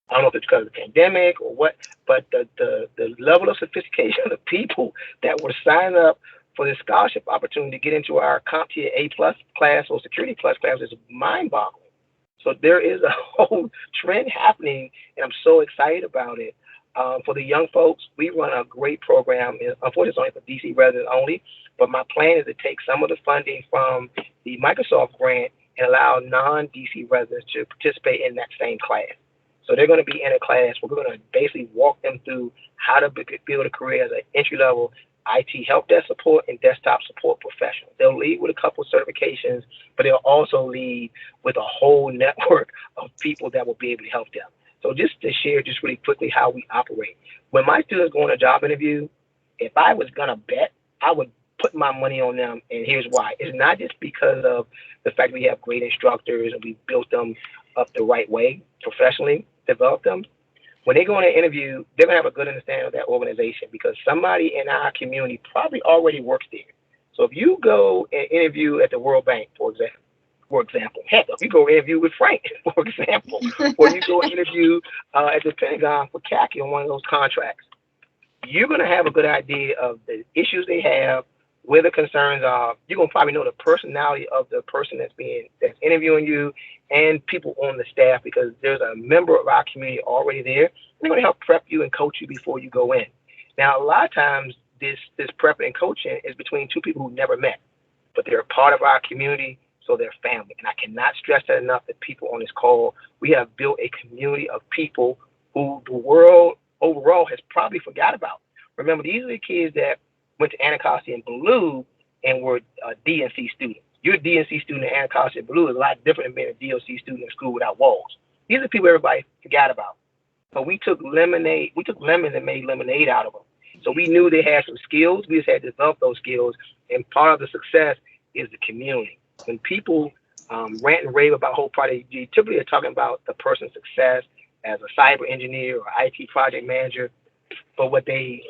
I don't know if it's because of the pandemic or what, but the level of sophistication of the people that were signing up for this scholarship opportunity to get into our CompTIA A+ class or Security Plus class is mind-boggling. So there is a whole trend happening, and I'm so excited about it. For the young folks, we run a great program. Unfortunately, it's only for DC residents only, but my plan is to take some of the funding from the Microsoft grant and allow non-DC residents to participate in that same class. So they're going to be in a class. We're going to basically walk them through how to build a career as an entry-level IT help desk support and desktop support professional. They'll lead with a couple of certifications, but they'll also lead with a whole network of people that will be able to help them. So just to share just really quickly how we operate. When my students go on a job interview, if I was going to bet, I would put my money on them, and here's why. It's not just because of the fact we have great instructors and we built them up the right way, professionally developed them. When they go on an interview, they're going to have a good understanding of that organization because somebody in our community probably already works there. So if you go and interview at the World Bank, for example, heck, if you go interview with Frank, for example, or you go interview at the Pentagon for CACI on one of those contracts, you're going to have a good idea of the issues they have, where the concerns are. You're going to probably know the personality of the person that's interviewing you and people on the staff, because there's a member of our community already there. And they're going to help prep you and coach you before you go in. Now, a lot of times this prep and coaching is between two people who never met, but they're a part of our community, so they're family. And I cannot stress that enough that people on this call, we have built a community of people who the world overall has probably forgot about. Remember, these are the kids that went to Anacostia and Blue and were DNC students. Your DNC student at Anacostia and Blue is a lot different than being a DOC student in school without walls. These are people everybody forgot about. But we took lemons and made lemonade out of them. So we knew they had some skills. We just had to develop those skills. And part of the success is the community. When people rant and rave about whole project, you typically are talking about the person's success as a cyber engineer or IT project manager. But what they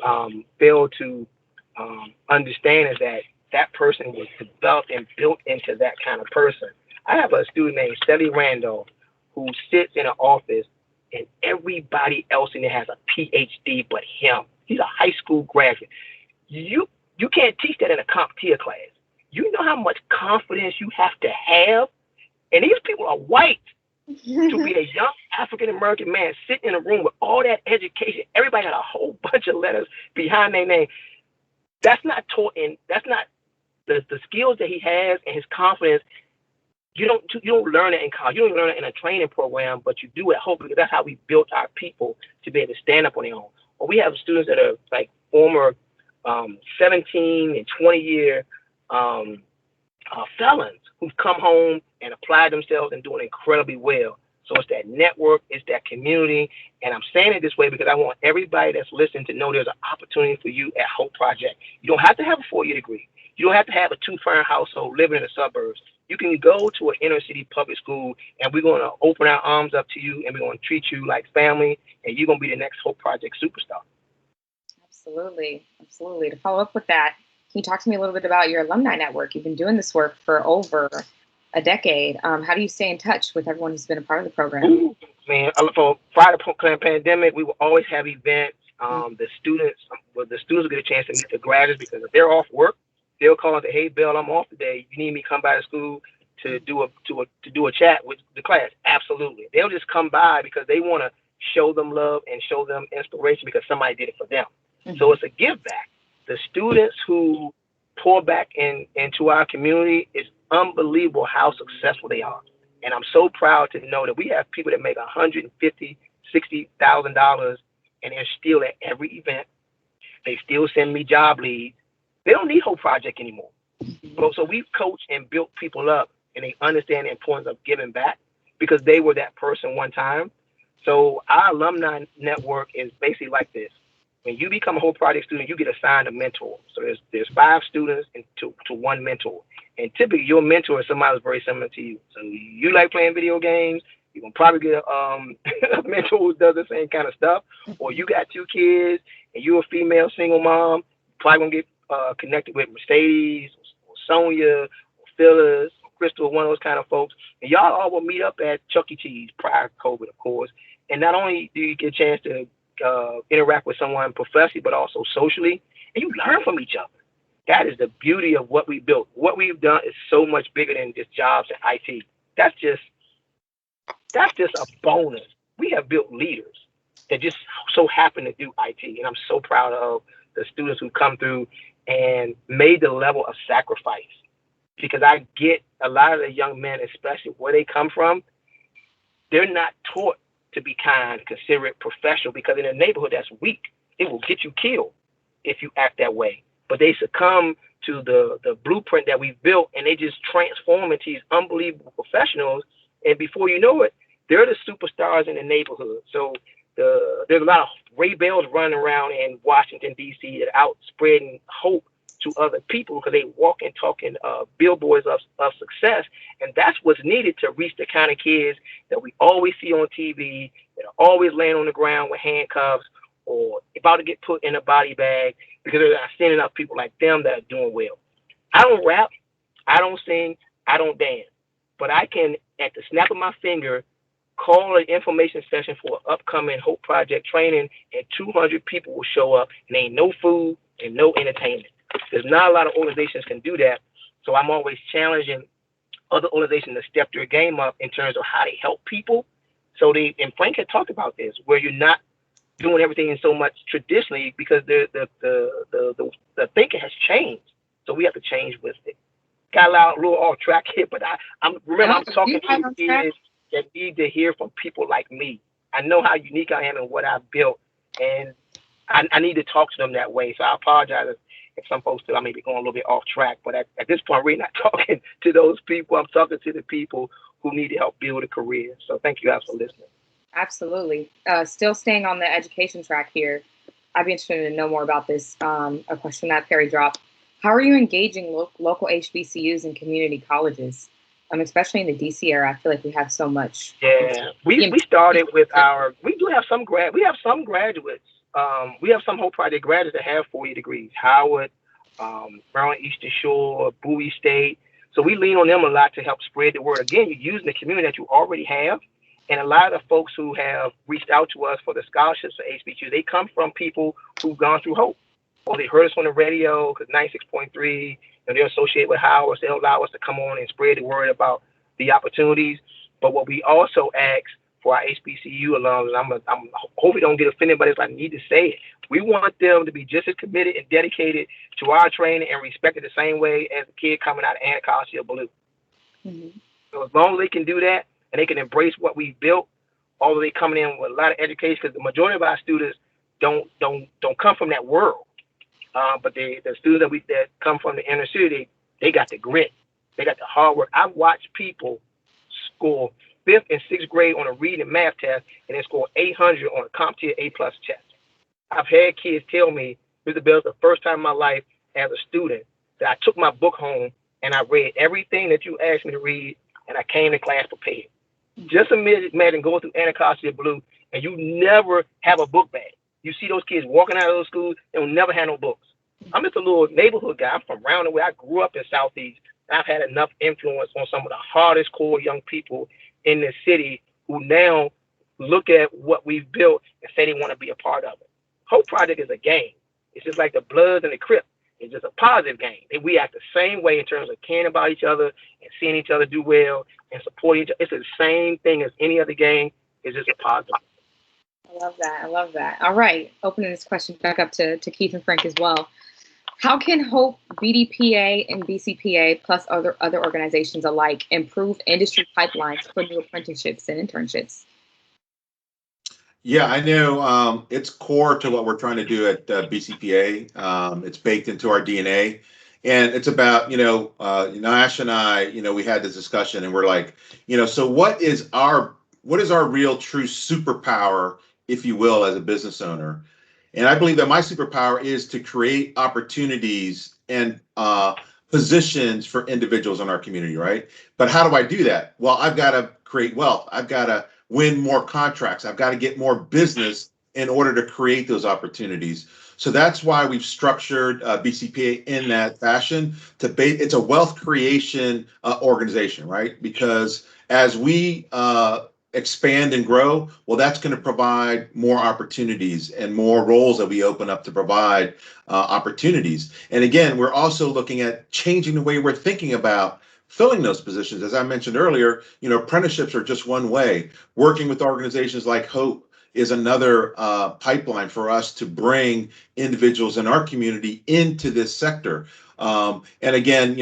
fail to understand is that that person was developed and built into that kind of person. I have a student named Sally Randolph who sits in an office and everybody else in there has a PhD but him. He's a high school graduate. You can't teach that in a CompTIA class. You know how much confidence you have to have? And these people are white. To be a young African-American man sitting in a room with all that education, everybody got a whole bunch of letters behind their name. That's not taught in, that's not the skills that he has and his confidence. You don't learn it in college. You don't learn it in a training program, but you do at H.OP.E because that's how we built our people to be able to stand up on their own. Or we have students that are like former 17 and 20-year felons who've come home and applied themselves and doing incredibly well. So it's that network, it's that community. And I'm saying it this way because I want everybody that's listening to know there's an opportunity for you at H.OP.E Project. You don't have to have a 4-year degree. You don't have to have a 2-parent household living in the suburbs. You can go to an inner city public school and we're going to open our arms up to you and we're going to treat you like family and you're going to be the next H.OP.E Project superstar. Absolutely. Absolutely. To follow up with that, can you talk to me a little bit about your alumni network? You've been doing this work for over a decade. How do you stay in touch with everyone who's been a part of the program? Ooh, man, for prior to the pandemic, we will always have events. The students will get a chance to meet the graduates because if they're off work, they'll call and say, "Hey, Bill, I'm off today. You need me to come by the school to do a chat with the class?" Absolutely. They'll just come by because they want to show them love and show them inspiration because somebody did it for them. Mm-hmm. So it's a give back. The students who pour back into our community, it's unbelievable how successful they are. And I'm so proud to know that we have people that make $150,000, $60,000 and they're still at every event. They still send me job leads. They don't need H.OP.E Project anymore. So we've coached and built people up and they understand the importance of giving back because they were that person one time. So our alumni network is basically like this. When you become a H.OP.E Project student, you get assigned a mentor. So there's 5 students to one mentor. And typically your mentor is somebody who's very similar to you. So you like playing video games, you're going to probably get a mentor who does the same kind of stuff. Or you got 2 kids and you're a female single mom, you're probably going to get connected with Mercedes or Sonia or Phyllis or Crystal, one of those kind of folks. And y'all all will meet up at Chuck E. Cheese prior to COVID, of course. And not only do you get a chance to interact with someone professionally, but also socially, and you learn from each other. That is the beauty of what we built. What we've done is so much bigger than just jobs in IT. That's just a bonus. We have built leaders that just so happen to do IT, and I'm so proud of the students who come through and made the level of sacrifice. Because I get a lot of the young men, especially where they come from, they're not taught to be kind, considerate, professional, because in a neighborhood that's weak, it will get you killed if you act that way. But they succumb to the blueprint that we've built, and they just transform into these unbelievable professionals. And before you know it, they're the superstars in the neighborhood. So there's a lot of Ray Bells running around in Washington, D.C. that are out spreading hope to other people because they walk and talking billboards of success. And that's what's needed to reach the kind of kids that we always see on TV, that are always laying on the ground with handcuffs or about to get put in a body bag because they're not seeing enough people like them that are doing well. I don't rap, I don't sing, I don't dance, but I can, at the snap of my finger, call an information session for an upcoming H.OP.E Project training, and 200 people will show up, and ain't no food and no entertainment. There's not a lot of organizations can do that, so I'm always challenging other organizations to step their game up in terms of how they help people. So and Frank had talked about this, where you're not doing everything so much traditionally because the thinking has changed. So we have to change with it. Got a little off track here, but I'm talking to kids that need to hear from people like me. I know how unique I am and what I've built, And I need to talk to them that way. So I apologize if some folks feel I may be going a little bit off track, but at this point, I'm really not talking to those people. I'm talking to the people who need to help build a career. So thank you guys for listening. Absolutely. Still staying on the education track here, I'd be interested to know more about this. A question that Perry dropped. How are you engaging local HBCUs and community colleges? Especially in the DC area, I feel like we have so much. Yeah, we started with we have some graduates. We have some H.OP.E. Project graduates that have 4-year degrees. Howard, Maryland Eastern Shore, Bowie State. So we lean on them a lot to help spread the word. Again, you're using the community that you already have. And a lot of the folks who have reached out to us for the scholarships for HBCU, they come from people who've gone through H.OP.E. Or they heard us on the radio, because 96.3, and they're associated with Howard, so they'll allow us to come on and spread the word about the opportunities. But what we also ask for our HBCU alums, and I'm hopefully don't get offended, but I need to say it. We want them to be just as committed and dedicated to our training and respected the same way as a kid coming out of Anacostia or Blue. Mm-hmm. So as long as they can do that and they can embrace what we built, although they coming in with a lot of education, because the majority of our students don't come from that world. But the students that come from the inner city, they got the grit, they got the hard work. I've watched people score 5th and 6th grade on a reading and math test, and then score 800 on a CompTIA A+ test. I've had kids tell me, Mr. Bell, it's the first time in my life as a student that I took my book home and I read everything that you asked me to read, and I came to class prepared. Just imagine going through Anacostia Blue, and you never have a book bag. You see those kids walking out of those schools, they will never have no books. I'm just a little neighborhood guy. I'm from Roundaway. I grew up in Southeast. I've had enough influence on some of the hardest core young people in the city who now look at what we've built and say they want to be a part of it. H.OP.E. Project is a game. It's just like the Bloods and the Crips. It's just a positive game. We act the same way in terms of caring about each other and seeing each other do well and supporting each other. It's the same thing as any other game. It's just a positive. I love that. All right. Opening this question back up to Keith and Frank as well. How can H.OP.E., BDPA, and Bcpa, plus other organizations alike, improve industry pipelines for new apprenticeships and internships? Yeah, I know it's core to what we're trying to do at Bcpa. It's baked into our DNA. And it's about, Nash and I, we had this discussion and we're like, so what is our real true superpower, if you will, as a business owner? And I believe that my superpower is to create opportunities and positions for individuals in our community, right? But how do I do that? Well, I've got to create wealth. I've got to win more contracts. I've got to get more business in order to create those opportunities. So that's why we've structured BCPA in that fashion. It's a wealth creation organization, right? Because as we expand and grow, well, that's going to provide more opportunities and more roles that we open up to provide opportunities. And again, we're also looking at changing the way we're thinking about filling those positions. As I mentioned earlier, apprenticeships are just one way. Working with organizations like H.OP.E. is another pipeline for us to bring individuals in our community into this sector. And again,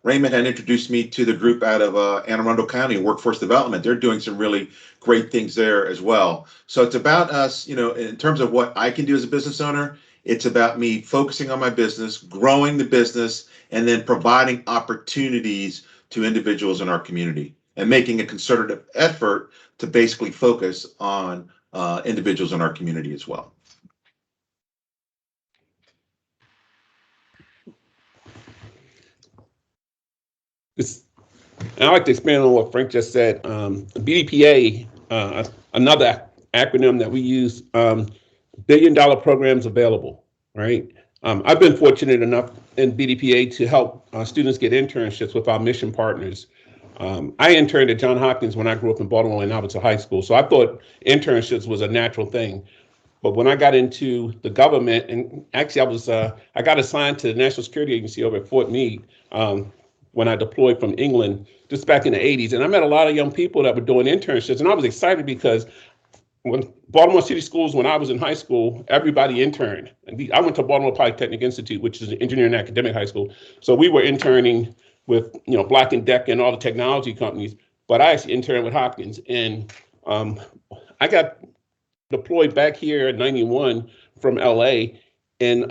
Raymond had introduced me to the group out of Anne Arundel County, Workforce Development. They're doing some really great things there as well. So it's about us, in terms of what I can do as a business owner, it's about me focusing on my business, growing the business, and then providing opportunities to individuals in our community and making a concerted effort to basically focus on individuals in our community as well. I'd like to expand on what Frank just said. BDPA, another acronym that we use, $1 billion programs available, right? I've been fortunate enough in BDPA to help students get internships with our mission partners. I interned at Johns Hopkins when I grew up in Baltimore and I was in high school. So I thought internships was a natural thing. But when I got into the government, and actually I got assigned to the National Security Agency over at Fort Meade when I deployed from England just back in the 80s. And I met a lot of young people that were doing internships. And I was excited because when Baltimore City Schools, when I was in high school, everybody interned. And I went to Baltimore Polytechnic Institute, which is an engineering academic high school. So we were interning with Black & Decker and all the technology companies, but I actually interned with Hopkins. And I got deployed back here in '91 from LA, and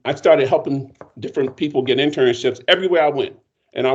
I started helping different people get internships everywhere I went, and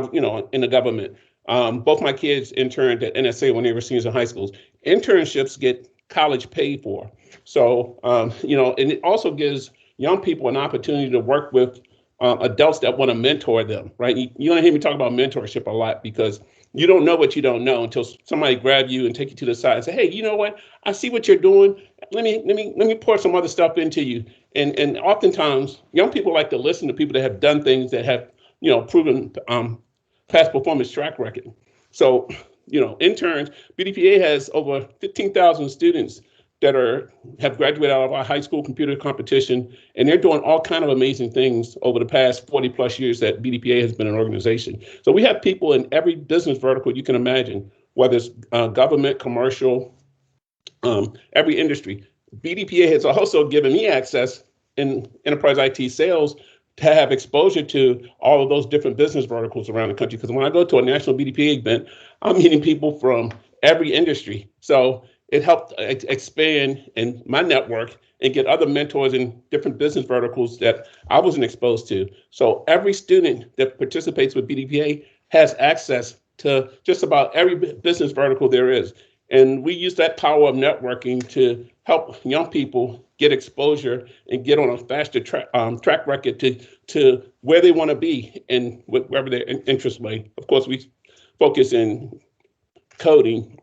in the government. Both my kids interned at NSA when they were seniors in high schools. Internships get college paid for, so and it also gives young people an opportunity to work with adults that want to mentor them, right? You don't hear me talk about mentorship a lot because you don't know what you don't know until somebody grab you and take you to the side and say, hey, you know what? I see what you're doing. Let me pour some other stuff into you. And oftentimes young people like to listen to people that have done things that have, proven past performance track record. So, interns, BDPA has over 15,000 students that have graduated out of our high school computer competition, and they're doing all kind of amazing things over the past 40 plus years that BDPA has been an organization. So we have people in every business vertical you can imagine, whether it's government, commercial, every industry. BDPA has also given me access in enterprise IT sales to have exposure to all of those different business verticals around the country. Because when I go to a national BDPA event, I'm meeting people from every industry. So it helped expand in my network and get other mentors in different business verticals that I wasn't exposed to. So every student that participates with BDPA has access to just about every business vertical there is. And we use that power of networking to help young people get exposure and get on a faster track record to where they want to be and wherever their interest lay. Of course, we focus in coding,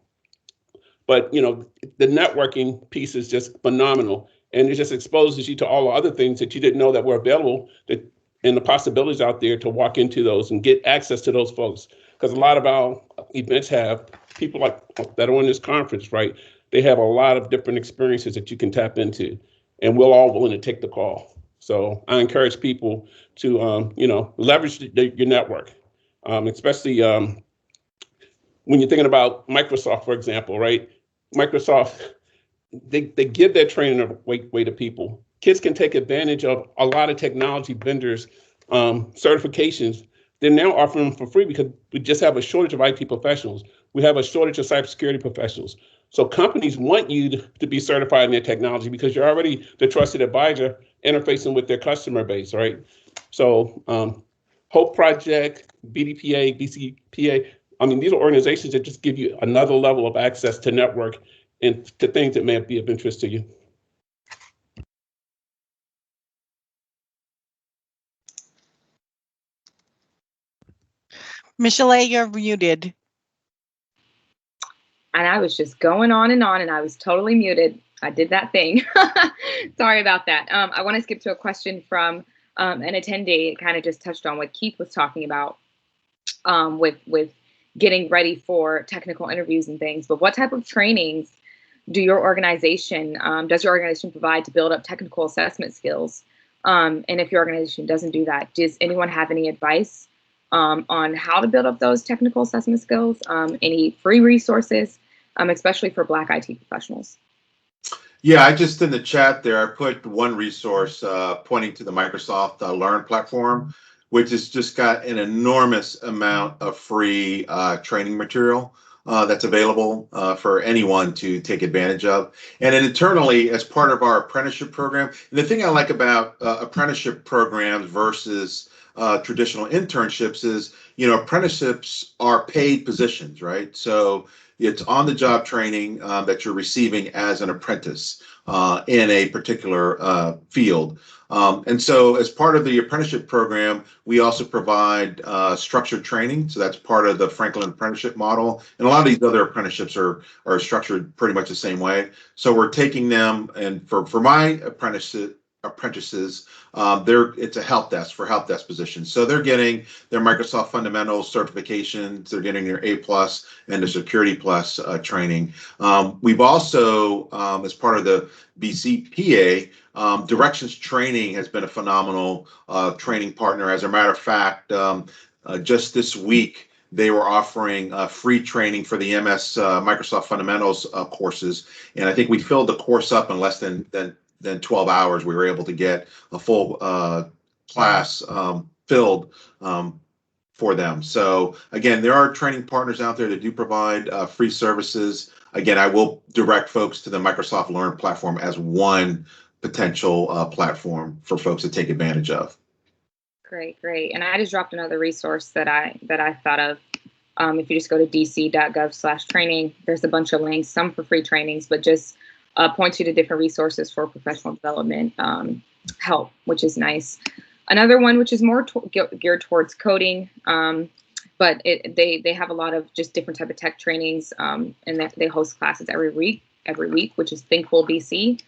but the networking piece is just phenomenal, and it just exposes you to all the other things that you didn't know that were available, and the possibilities out there to walk into those and get access to those folks. Because a lot of our events have people like that are on this conference, right? They have a lot of different experiences that you can tap into, and we're all willing to take the call. So I encourage people to leverage your network, especially when you're thinking about Microsoft, for example, right? Microsoft, they give their training away to people. Kids can take advantage of a lot of technology vendors' certifications. They're now offering them for free because we just have a shortage of IT professionals. We have a shortage of cybersecurity professionals. So companies want you to be certified in their technology because you're already the trusted advisor interfacing with their customer base, right? So H.OP.E Project, BDPA, Bcpa, these are organizations that just give you another level of access to network and to things that may be of interest to you. Michelle, you're muted. And I was just going on, and I was totally muted. I did that thing. Sorry about that. I want to skip to a question from an attendee. It kind of just touched on what Keith was talking about with getting ready for technical interviews and things. But what type of trainings does your organization provide to build up technical assessment skills? And if your organization doesn't do that, does anyone have any advice on how to build up those technical assessment skills? Any free resources, especially for Black IT professionals? Yeah, I just in the chat there, I put one resource pointing to the Microsoft Learn platform, which has just got an enormous amount of free training material that's available for anyone to take advantage of. And then internally, as part of our apprenticeship program, and the thing I like about apprenticeship programs versus traditional internships is, apprenticeships are paid positions, right? So it's on-the-job training that you're receiving as an apprentice in a particular field. And so as part of the apprenticeship program, we also provide structured training. So that's part of the Franklin apprenticeship model. And a lot of these other apprenticeships are structured pretty much the same way. So we're taking them, and for my apprentices, it's a help desk positions. So they're getting their Microsoft Fundamentals certifications, they're getting their A+ and the Security Plus training. We've also, as part of the Bcpa, Directions Training has been a phenomenal training partner. As a matter of fact, just this week, they were offering free training for the MS Microsoft Fundamentals courses. And I think we filled the course up in less than 12 hours. We were able to get a full class filled for them. So again, there are training partners out there that do provide free services. again, I will direct folks to the Microsoft Learn platform as one potential platform for folks to take advantage of. Great, great. And I just dropped another resource that I thought of. If you just go to dc.gov/training, there's a bunch of links, some for free trainings, but just points you to different resources for professional development help, which is nice. Another one, which is more geared towards coding, but they have a lot of just different type of tech trainings, and they host classes every week, which is Thinkful BC.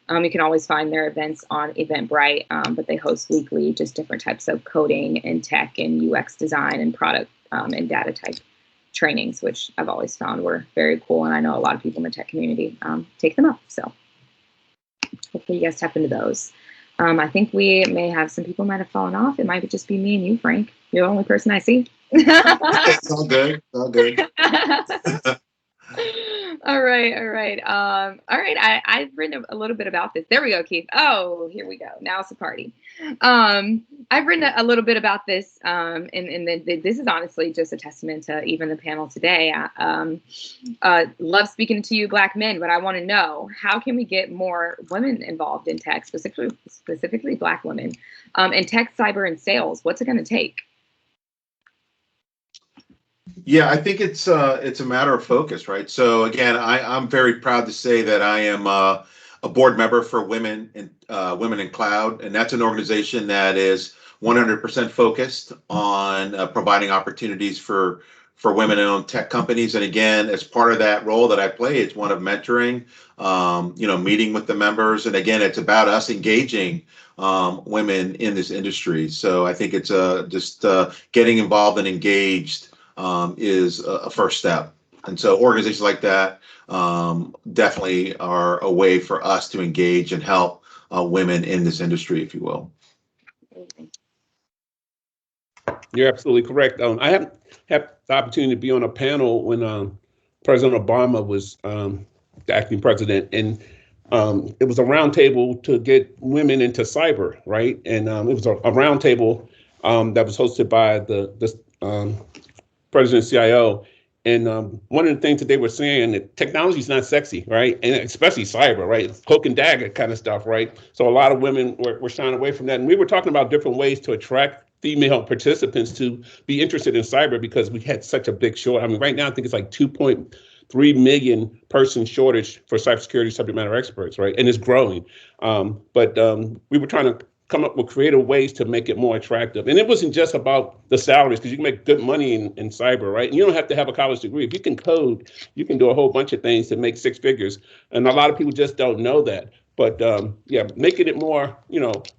You can always find their events on Eventbrite, but they host weekly just different types of coding and tech and UX design and product and data type trainings, which I've always found were very cool. And I know a lot of people in the tech community take them up. So hopefully you guys tap into those. I think we may have some people might have fallen off. It might just be me and you, Frank. You're the only person I see. It's all good. It's all good. All right. I've written a little bit about this. There we go, Keith. Oh, here we go. Now it's a party. I've written a little bit about this, and this is honestly just a testament to even the panel today. Love speaking to you, Black men, but I want to know, how can we get more women involved in tech, specifically Black women, in tech, cyber, and sales? What's it going to take? Yeah, I think it's a matter of focus, right? So again, I'm very proud to say that I am a board member for Women in Cloud, and that's an organization that is 100% focused on providing opportunities for women-owned tech companies. And again, as part of that role that I play, it's one of mentoring, meeting with the members, and again, it's about us engaging women in this industry. So I think it's just getting involved and engaged is a first step. And so organizations like that definitely are a way for us to engage and help women in this industry, if you will. You're absolutely correct. I haven't had the opportunity to be on a panel when President Obama was the acting president, and it was a roundtable to get women into cyber, right? And it was a roundtable that was hosted by the President CIO. And one of the things that they were saying, that technology is not sexy, right? And especially cyber, right? Cloak and dagger kind of stuff, right? So a lot of women were shying away from that. And we were talking about different ways to attract female participants to be interested in cyber, because we had such a big short. I mean, right now, I think it's like 2.3 million person shortage for cybersecurity subject matter experts, right? And it's growing. But we were trying to come up with creative ways to make it more attractive. And it wasn't just about the salaries, because you can make good money in cyber, right? And you don't have to have a college degree. If you can code, you can do a whole bunch of things to make six figures. And a lot of people just don't know that. But yeah, making it more,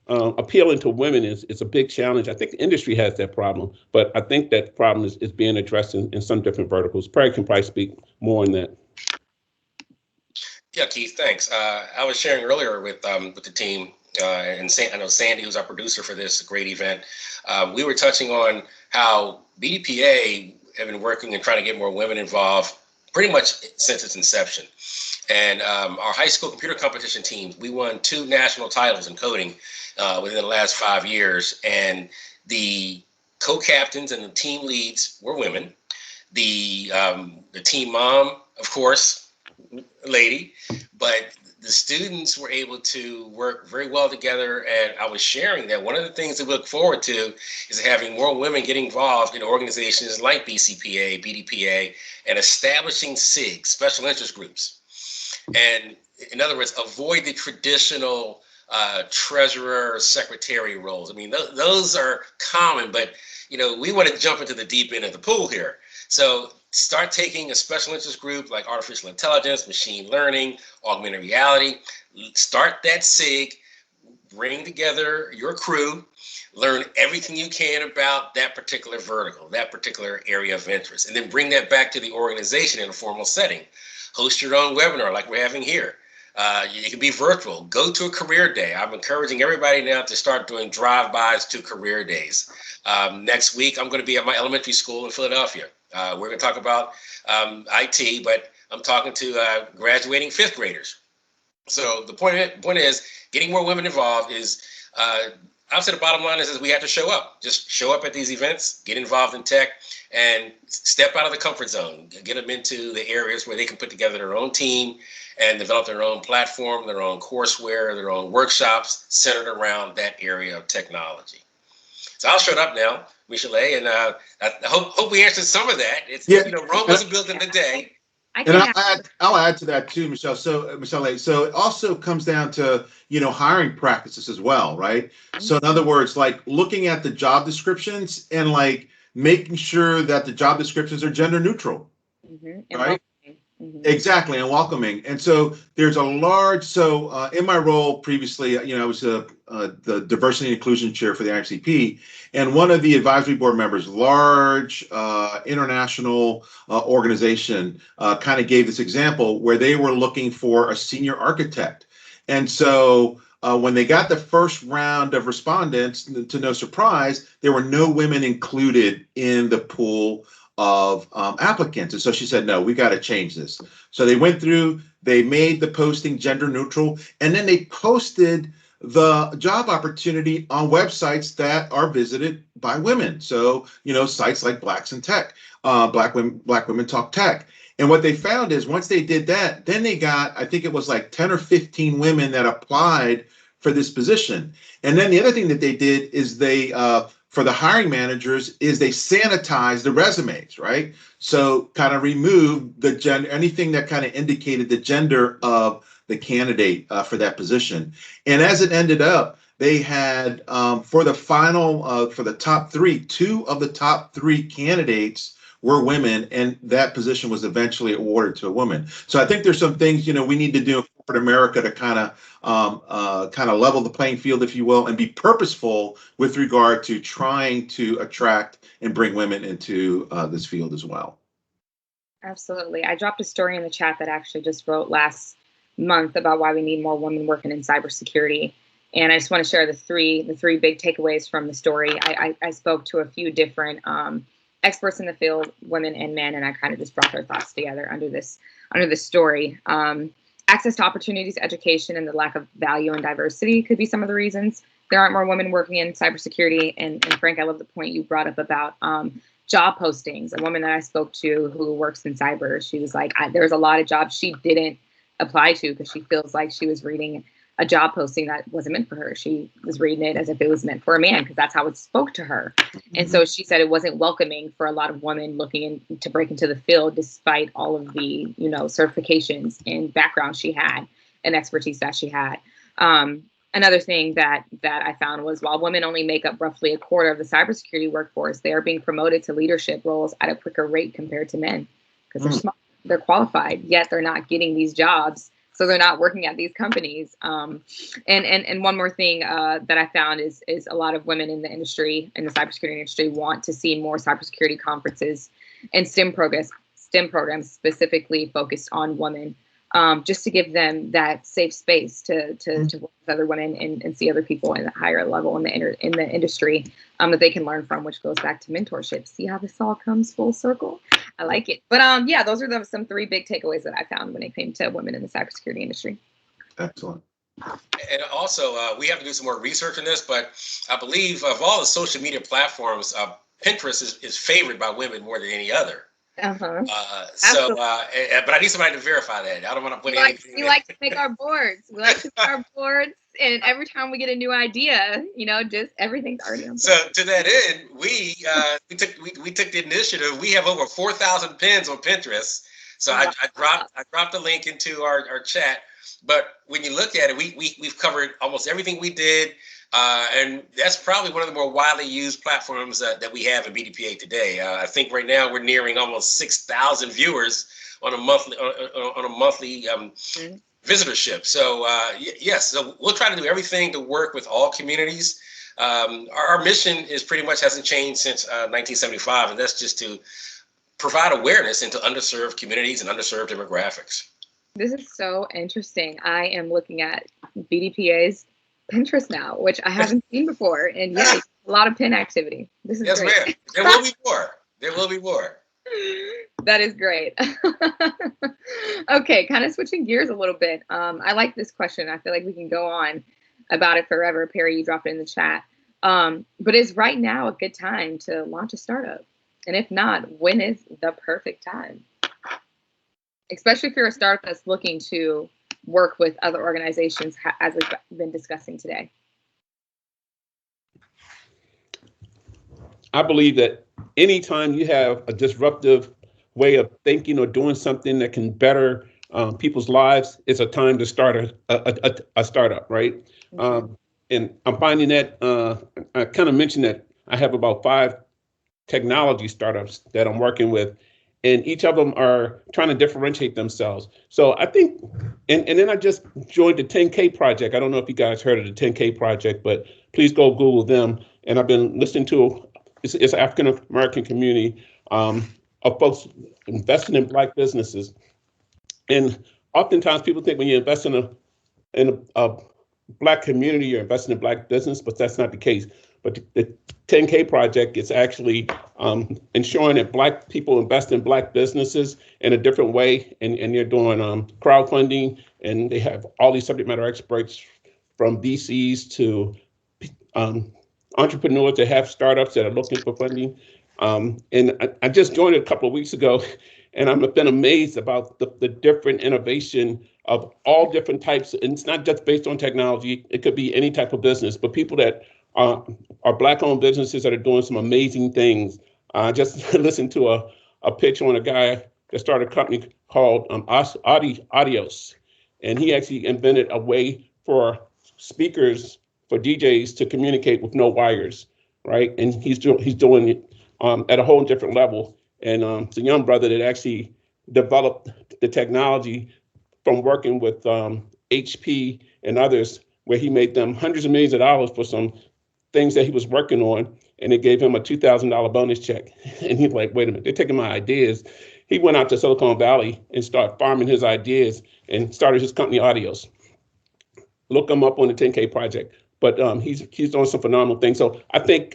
appealing to women is a big challenge. I think the industry has that problem, but I think that problem is being addressed in some different verticals. Perry can probably speak more on that. Yeah, Keith, thanks. I was sharing earlier with the team, and I know Sandy, who's our producer for this great event, we were touching on how BDPA have been working and trying to get more women involved pretty much since its inception. And our high school computer competition teams, we won 2 national titles in coding within the last 5 years. And the co-captains and the team leads were women. The team mom, of course, lady, but the students were able to work very well together. And I was sharing that one of the things that we look forward to is having more women get involved in organizations like Bcpa, BDPA, and establishing SIGs, special interest groups. And in other words, avoid the traditional treasurer or secretary roles. I mean, those are common, but we want to jump into the deep end of the pool here. So start taking a special interest group like artificial intelligence, machine learning, augmented reality. Start that SIG, bring together your crew, learn everything you can about that particular vertical, that particular area of interest, and then bring that back to the organization in a formal setting. Host your own webinar like we're having here. It can be virtual. Go to a career day. I'm encouraging everybody now to start doing drive-bys to career days. Next week, I'm going to be at my elementary school in Philadelphia. We're going to talk about IT, but I'm talking to graduating 5th graders. So the point is getting more women involved is I'll say the bottom line is we have to show up. Just show up at these events, get involved in tech, and step out of the comfort zone. Get them into the areas where they can put together their own team and develop their own platform, their own courseware, their own workshops centered around that area of technology. So I'll shut up now, Michelet, and I hope we answered some of that. It's Rome wasn't built in a day. I'll add to that too, Michelle. So so it also comes down to, hiring practices as well, right? So in other words, like looking at the job descriptions and like making sure that the job descriptions are gender neutral, right? Exactly, and welcoming. And so there's a large, in my role previously, I was the diversity and inclusion chair for the ICP, and one of the advisory board members, large international organization, kind of gave this example where they were looking for a senior architect. And so when they got the first round of respondents, to no surprise, there were no women included in the pool of applicants. And so she said, no, we got to change this. So they went through, they made the posting gender neutral, and then they posted the job opportunity on websites that are visited by women. So, sites like Blacks in Tech, Black Women Talk Tech. And what they found is once they did that, then they got, I think it was like 10 or 15 women that applied for this position. And then the other thing that they did is they, for the hiring managers, is they sanitize the resumes, right? So kind of remove the gender, anything that kind of indicated the gender of the candidate for that position. And as it ended up, they had for the final, for the top three, 2 of the top 3 candidates were women, and that position was eventually awarded to a woman. So I think there's some things, we need to do in corporate America to kind of level the playing field, if you will, and be purposeful with regard to trying to attract and bring women into this field as well. Absolutely. I dropped a story in the chat that I actually just wrote last month about why we need more women working in cybersecurity. And I just want to share the three big takeaways from the story. I spoke to a few different experts in the field, women and men, and I kind of just brought their thoughts together under this story. Access to opportunities, education, and the lack of value and diversity could be some of the reasons there aren't more women working in cybersecurity. And Frank, I love the point you brought up about job postings. A woman that I spoke to who works in cyber, she was like, there's a lot of jobs she didn't apply to because she feels like she was reading a job posting that wasn't meant for her. She was reading it as if it was meant for a man because that's how it spoke to her. And so she said it wasn't welcoming for a lot of women looking to break into the field despite all of the, certifications and background she had and expertise that she had. Another thing that I found was while women only make up roughly a quarter of the cybersecurity workforce, they are being promoted to leadership roles at a quicker rate compared to men because they're smart, they're qualified, yet they're not getting these jobs. So they're not working at these companies. And one more thing that I found is a lot of women in the industry, in the cybersecurity industry, want to see more cybersecurity conferences and STEM programs specifically focused on women, just to give them that safe space to work with other women and see other people in a higher level in the industry that they can learn from, which goes back to mentorship. See how this all comes full circle? I like it. But yeah, those are some 3 big takeaways that I found when it came to women in the cybersecurity industry. Excellent. And also, we have to do some more research on this, but I believe of all the social media platforms, Pinterest is favored by women more than any other. But I need somebody to verify that. I don't want to put anything. We like to make our boards. We like to make our boards, and every time we get a new idea, just everything's already on board. So to that end, we took the initiative. We have over 4,000 pins on Pinterest. So I dropped the link into our chat. But when you look at it, we've covered almost everything we did. And that's probably one of the more widely used platforms that we have in BDPA today. I think right now we're nearing almost 6,000 viewers on a monthly visitorship. So yes, so we'll try to do everything to work with all communities. Our mission is pretty much hasn't changed since 1975, and that's just to provide awareness into underserved communities and underserved demographics. This is so interesting. I am looking at BDPA's Pinterest now, which I haven't seen before, and yeah, a lot of pin activity. This is great. Ma'am. There will be more. There will be more. That is great. Okay, kind of switching gears a little bit. I like this question. I feel like we can go on about it forever. Perry, you dropped it in the chat. But is right now a good time to launch a startup? And if not, when is the perfect time? Especially if you're a startup that's looking to work with other organizations, as we've been discussing today. I believe that anytime you have a disruptive way of thinking or doing something that can better people's lives, it's a time to start a startup, right? And I'm finding that I kind of mentioned that I have about 5 technology startups that I'm working with, and each of them are trying to differentiate themselves. So I think, and then I just joined the 10K project. I don't know if you guys heard of the 10K project, but please go Google them. And I've been listening to, it's an African American community of folks investing in Black businesses. And oftentimes people think when you invest in a Black community, you're investing in Black business, but that's not the case. But the 10K project is actually ensuring that Black people invest in Black businesses in a different way. And they're doing crowdfunding, and they have all these subject matter experts from VCs to entrepreneurs that have startups that are looking for funding. And I just joined it a couple of weeks ago, and I've been amazed about the different innovation of all different types. And it's not just based on technology. It could be any type of business, but people that are Black-owned businesses that are doing some amazing things. I just listened to a pitch on a guy that started a company called Audios, and he actually invented a way for speakers, for DJs to communicate with no wires, right? And he's doing it at a whole different level. And it's a young brother that actually developed the technology from working with H.P.E. and others, where he made them hundreds of millions of dollars for some things that he was working on, and it gave him a $2,000 bonus check. And he's like, wait a minute, they're taking my ideas. He went out to Silicon Valley and started farming his ideas and started his company Audios. Look him up on the 10K project. But he's doing some phenomenal things. So I think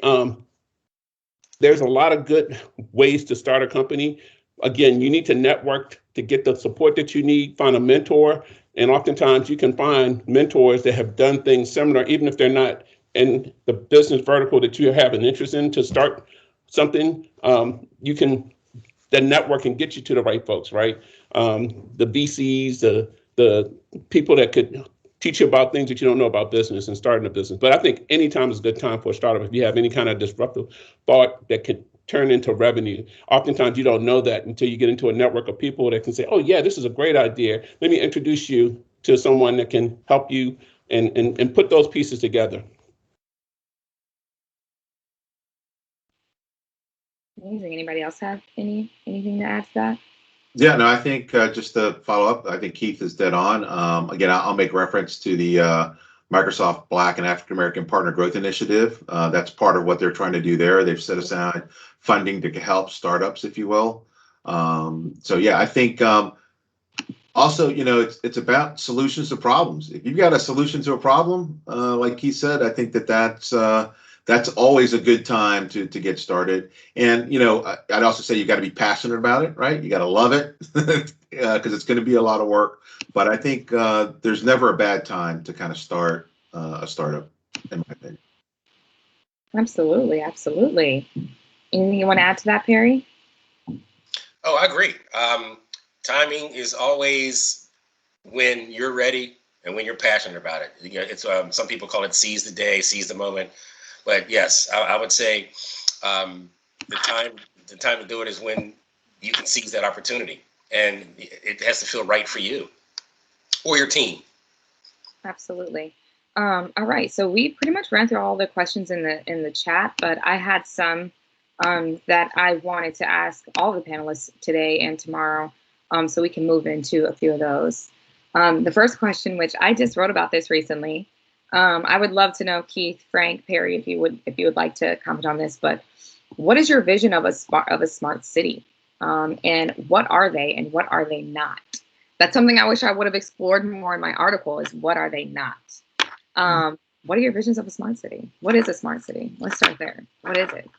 there's a lot of good ways to start a company. Again, you need to network to get the support that you need, find a mentor. And oftentimes you can find mentors that have done things similar, even if they're not in the business vertical that you have an interest in to start something. The network can get you to the right folks, right? The VCs, the people that could teach you about things that you don't know about business and starting a business. But I think any time is a good time for a startup if you have any kind of disruptive thought that can turn into revenue. Oftentimes you don't know that until you get into a network of people that can say, oh yeah, this is a great idea. Let me introduce you to someone that can help you and put those pieces together. Amazing. Anybody else have anything to add to that? Yeah, no, I think just to follow up, I think Keith is dead on. Again, I'll make reference to the Microsoft Black and African American Partner Growth Initiative. That's part of what they're trying to do there. They've set aside funding to help startups, if you will. So yeah, I think also, it's about solutions to problems. If you've got a solution to a problem, like Keith said, I think that's always a good time to get started. And, I'd also say you got to be passionate about it, right? You got to love it because it's going to be a lot of work. But I think there's never a bad time to kind of start a startup, in my opinion. Absolutely. Absolutely. Anything you want to add to that, Perry? Oh, I agree. Timing is always when you're ready and when you're passionate about it. It's some people call it seize the day, seize the moment. But yes, I would say the time to do it is when you can seize that opportunity, and it has to feel right for you or your team. Absolutely. All right, so we pretty much ran through all the questions in the chat, but I had some that I wanted to ask all the panelists today and tomorrow, so we can move into a few of those. The first question, which I just wrote about this recently. I would love to know, Keith, Frank, Perry, if you would like to comment on this. But what is your vision of a smart city, and what are they and what are they not? That's something I wish I would have explored more in my article. Is what are they not? What are your visions of a smart city? What is a smart city? Let's start there. What is it?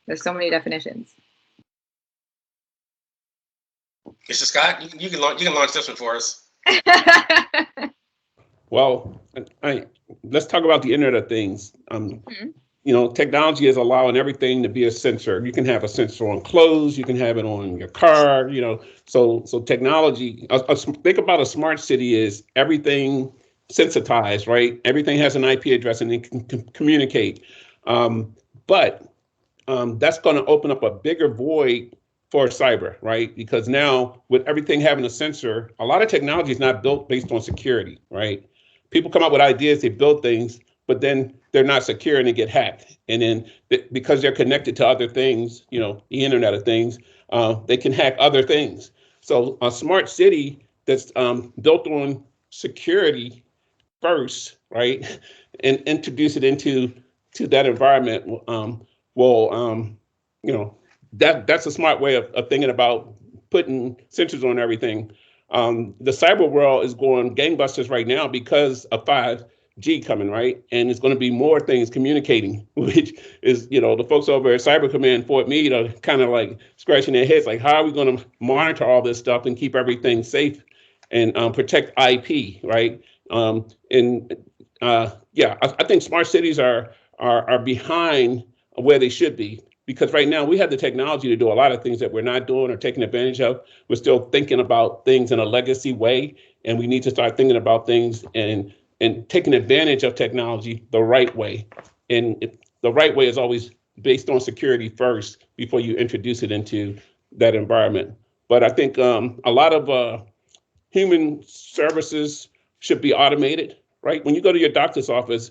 There's so many definitions. Mr. Scott, you can launch this one for us. Well, let's talk about the Internet of Things. technology is allowing everything to be a sensor. You can have a sensor on clothes, you can have it on your car, so technology, think about a smart city is everything sensitized, right? Everything has an IP address and it can communicate. But that's going to open up a bigger void for cyber, right? Because now with everything having a sensor, a lot of technology is not built based on security, right? People come up with ideas, they build things, but then they're not secure and they get hacked. And then because they're connected to other things, the Internet of Things, they can hack other things. So a smart city that's built on security first, right, and introduce it into that environment that's a smart way of thinking about putting sensors on everything. The cyber world is going gangbusters right now because of 5G coming, right? And it's going to be more things communicating, which is, the folks over at Cyber Command Fort Meade are kind of like scratching their heads, like, how are we going to monitor all this stuff and keep everything safe and protect IP, right? I think smart cities are behind where they should be, because right now we have the technology to do a lot of things that we're not doing or taking advantage of. We're still thinking about things in a legacy way, and we need to start thinking about things and taking advantage of technology the right way. And the right way is always based on security first before you introduce it into that environment. But I think a lot of human services should be automated, right? When you go to your doctor's office,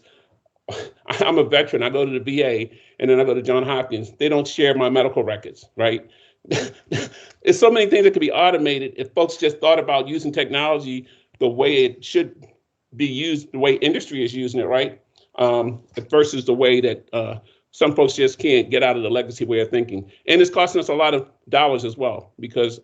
I'm a veteran. I go to the VA and then I go to Johns Hopkins. They don't share my medical records, right? There's so many things that could be automated if folks just thought about using technology the way it should be used, the way industry is using it, right? Versus the way that some folks just can't get out of the legacy way of thinking. And it's costing us a lot of dollars as well, because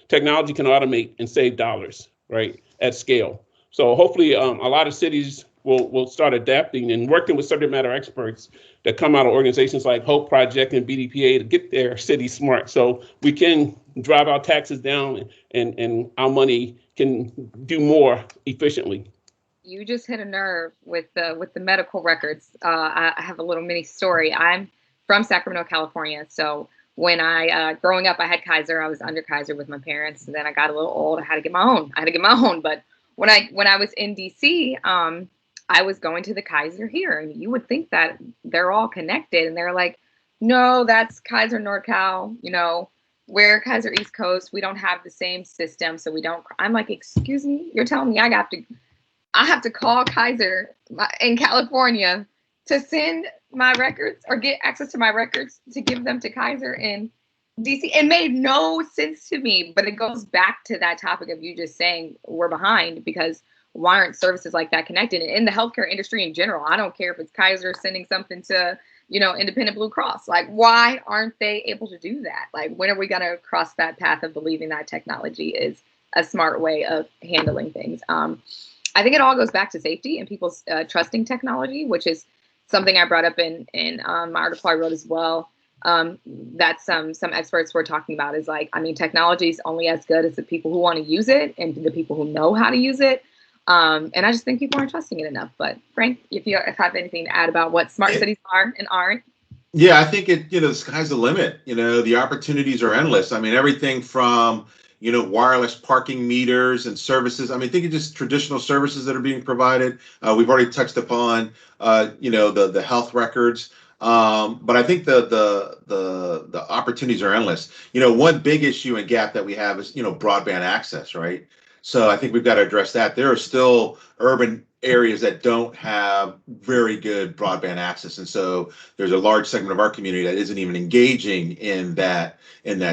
technology can automate and save dollars, right, at scale. So hopefully a lot of cities will start adapting and working with subject matter experts that come out of organizations like H.OP.E. Project and BDPA to get their city smart, so we can drive our taxes down and our money can do more efficiently. You just hit a nerve with the medical records. I have a little mini story. I'm from Sacramento, California. So when I growing up, I had Kaiser. I was under Kaiser with my parents, and then I got a little old. I had to get my own. But when I was in DC, I was going to the Kaiser here, and you would think that they're all connected, and they're like, no, that's Kaiser NorCal. We're Kaiser East Coast. We don't have the same system, so we don't. I'm like, excuse me, you're telling me I have to call Kaiser in California to send my records or get access to my records to give them to Kaiser in DC? It made no sense to me, but it goes back to that topic of you just saying we're behind, because why aren't services like that connected in the healthcare industry in general? I don't care if it's Kaiser sending something to, Independent Blue Cross. Like, why aren't they able to do that? Like, when are we going to cross that path of believing that technology is a smart way of handling things? I think it all goes back to safety and people's trusting technology, which is something I brought up in my article I wrote as well. That some experts were talking about is like, technology is only as good as the people who want to use it and the people who know how to use it. And I just think people aren't trusting it enough. But Frank, if you have anything to add about what smart cities are and aren't. Yeah, I think the sky's the limit. The opportunities are endless. Everything from wireless parking meters and services. Think of just traditional services that are being provided. We've already touched upon, the health records. But I think the opportunities are endless. One big issue and gap that we have is, broadband access, right? So I think we've got to address that. There are still urban areas that don't have very good broadband access. And so there's a large segment of our community that isn't even engaging in that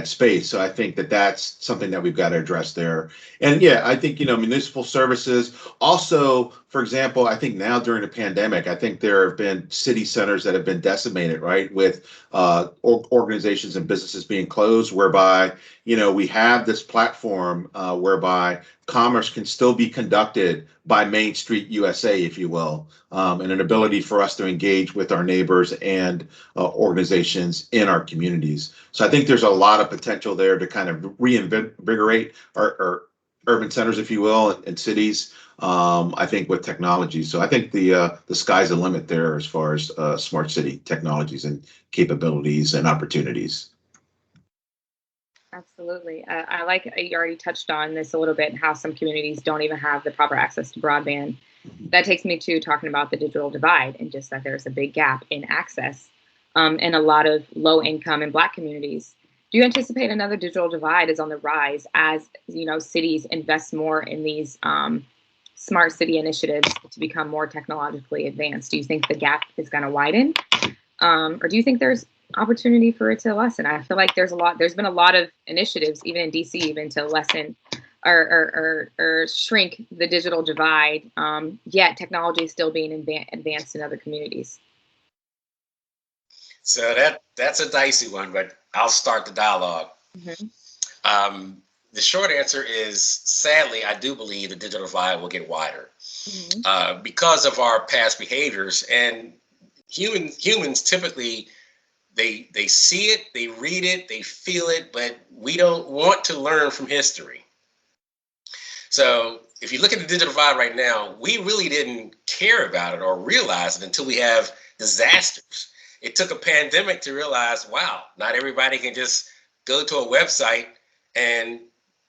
space. So I think that's something that we've got to address there. And yeah, I think, municipal services also, for example, I think now during the pandemic, I think there have been city centers that have been decimated, right? With organizations and businesses being closed, whereby, we have this platform whereby commerce can still be conducted by Main Street USA, if you will, and an ability for us to engage with our neighbors and organizations in our communities. So I think there's a lot of potential there to kind of reinvigorate our urban centers, if you will, and cities. I think with technology. So I think the sky's the limit there as far as smart city technologies and capabilities and opportunities. Absolutely. I like you already touched on this a little bit, how some communities don't even have the proper access to broadband. That takes me to talking about the digital divide and just that there's a big gap in access in a lot of low income and Black communities. Do you anticipate another digital divide is on the rise as cities invest more in these smart city initiatives to become more technologically advanced? Do you think the gap is going to widen? Or do you think there's opportunity for it to lessen? I feel like there's been a lot of initiatives, even in DC, even to lessen or shrink the digital divide, yet technology is still being advanced in other communities. So that's a dicey one, but I'll start the dialogue. Mm-hmm. The short answer is, sadly, I do believe the digital divide will get wider because of our past behaviors. And humans typically, they see it, they read it, they feel it, but we don't want to learn from history. So if you look at the digital divide right now, we really didn't care about it or realize it until we have disasters. It took a pandemic to realize, wow, not everybody can just go to a website and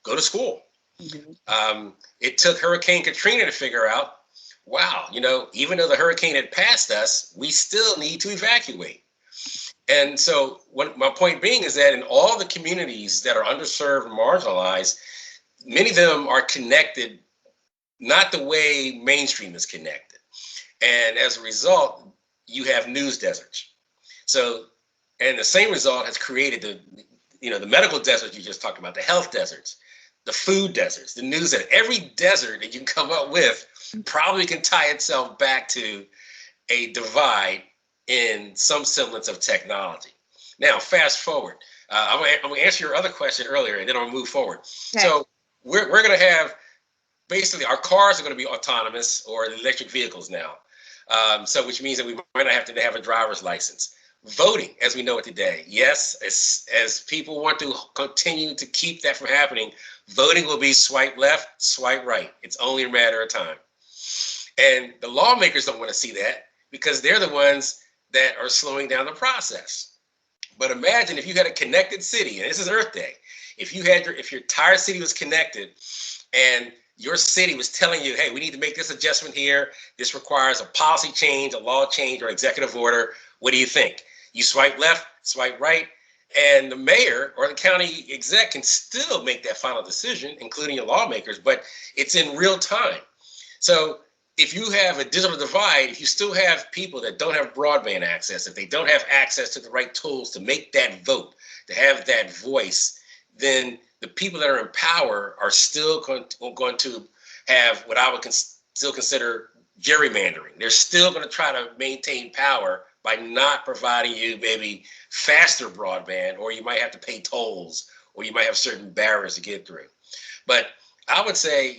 go to school. Mm-hmm. It took Hurricane Katrina to figure out, wow, even though the hurricane had passed us, we still need to evacuate. And so my point being is that in all the communities that are underserved and marginalized, many of them are connected not the way mainstream is connected. And as a result, you have news deserts. So, and the same result has created the medical deserts you just talked about, the health deserts, the food deserts, the news desert. Every desert that you can come up with probably can tie itself back to a divide in some semblance of technology. Now, fast forward. I'm going to answer your other question earlier, and then I'll move forward. Okay. So we're going to have, basically, our cars are going to be autonomous or electric vehicles now. So which means that we might not have to have a driver's license. Voting, as we know it today, yes, as people want to continue to keep that from happening, voting will be swipe left, swipe right. It's only a matter of time. And the lawmakers don't want to see that because they're the ones that are slowing down the process. But imagine if you had a connected city, and this is Earth Day, if your entire city was connected and your city was telling you, hey, we need to make this adjustment here. This requires a policy change, a law change, or executive order. What do you think? You swipe left, swipe right, and the mayor or the county exec can still make that final decision, including your lawmakers, but it's in real time. So if you have a digital divide, if you still have people that don't have broadband access, if they don't have access to the right tools to make that vote, to have that voice, then the people that are in power are still going to have what I would still consider gerrymandering. They're still going to try to maintain power by not providing you maybe faster broadband, or you might have to pay tolls, or you might have certain barriers to get through. But I would say,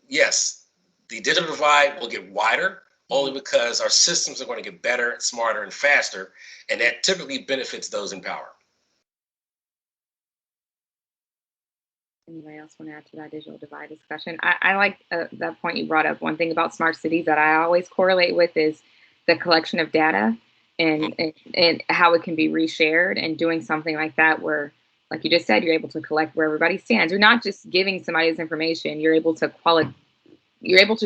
yes, the digital divide will get wider only because our systems are going to get better, smarter, and faster, and that typically benefits those in power. Anybody else want to add to that digital divide discussion? I like that point you brought up. One thing about smart cities that I always correlate with is the collection of data and how it can be reshared, and doing something like that where, like you just said, you're able to collect where everybody stands. You're not just giving somebody this information. You're able to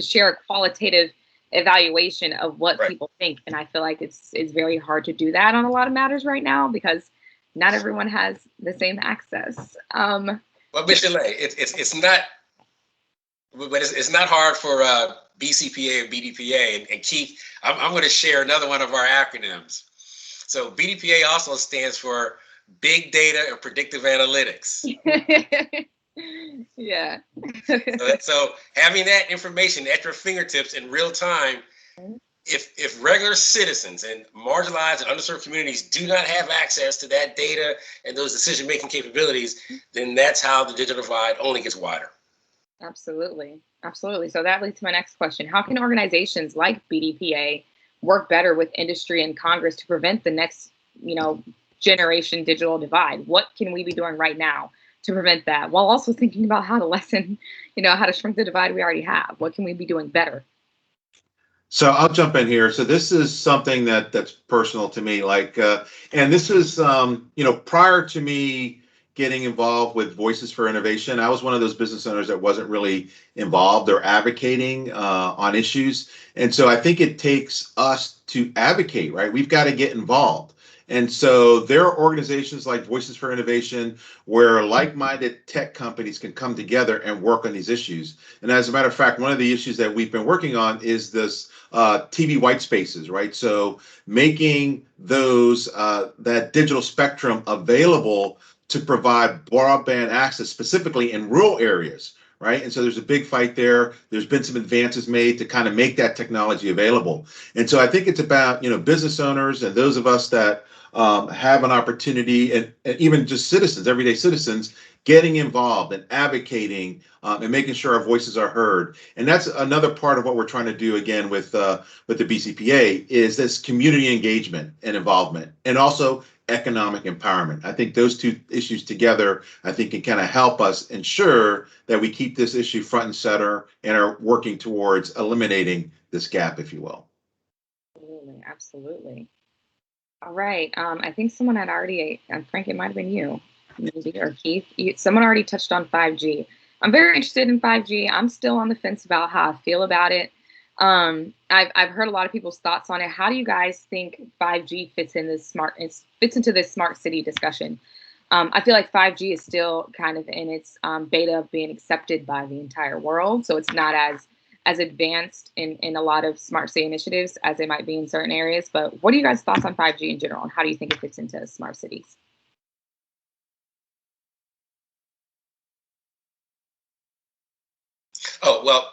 share a qualitative evaluation of what people think. And I feel like it's very hard to do that on a lot of matters right now because not everyone has the same access. Well, Ms. Chalet, it's not, but it's not hard for Bcpa and BDPA. And Keith, I'm going to share another one of our acronyms. So BDPA also stands for Big Data and Predictive Analytics. Yeah. So having that information at your fingertips in real time, if regular citizens and marginalized and underserved communities do not have access to that data and those decision-making capabilities, then that's how the digital divide only gets wider. Absolutely. Absolutely. So that leads to my next question. How can organizations like BDPA work better with industry and Congress to prevent the next, generation digital divide? What can we be doing right now to prevent that, while also thinking about how to lessen, how to shrink the divide we already have. What can we be doing better? So I'll jump in here. So this is something that's personal to me. And this is, prior to me getting involved with Voices for Innovation, I was one of those business owners that wasn't really involved or advocating on issues. And so I think it takes us to advocate, right? We've got to get involved. And so there are organizations like Voices for Innovation where like-minded tech companies can come together and work on these issues. And as a matter of fact, one of the issues that we've been working on is this TV white spaces, right? So making those that digital spectrum available to provide broadband access, specifically in rural areas, right? And so there's a big fight there. There's been some advances made to kind of make that technology available. And so I think it's about, business owners and those of us that have an opportunity, and even just citizens, everyday citizens, getting involved and advocating and making sure our voices are heard. And that's another part of what we're trying to do again with the Bcpa is this community engagement and involvement, and also economic empowerment. I think those two issues together, I think, can kind of help us ensure that we keep this issue front and center and are working towards eliminating this gap, if you will. Absolutely, absolutely. All right. I think someone had already, Frank, it might have been you, maybe, or Keith. Someone already touched on 5G. I'm very interested in 5G. I'm still on the fence about how I feel about it. I've heard a lot of people's thoughts on it. How do you guys think 5G fits into this smart city discussion? I feel like 5G is still kind of in its beta of being accepted by the entire world, so it's not as advanced in a lot of smart city initiatives as it might be in certain areas. But what are you guys' thoughts on 5G in general, and how do you think it fits into smart cities? Oh, well,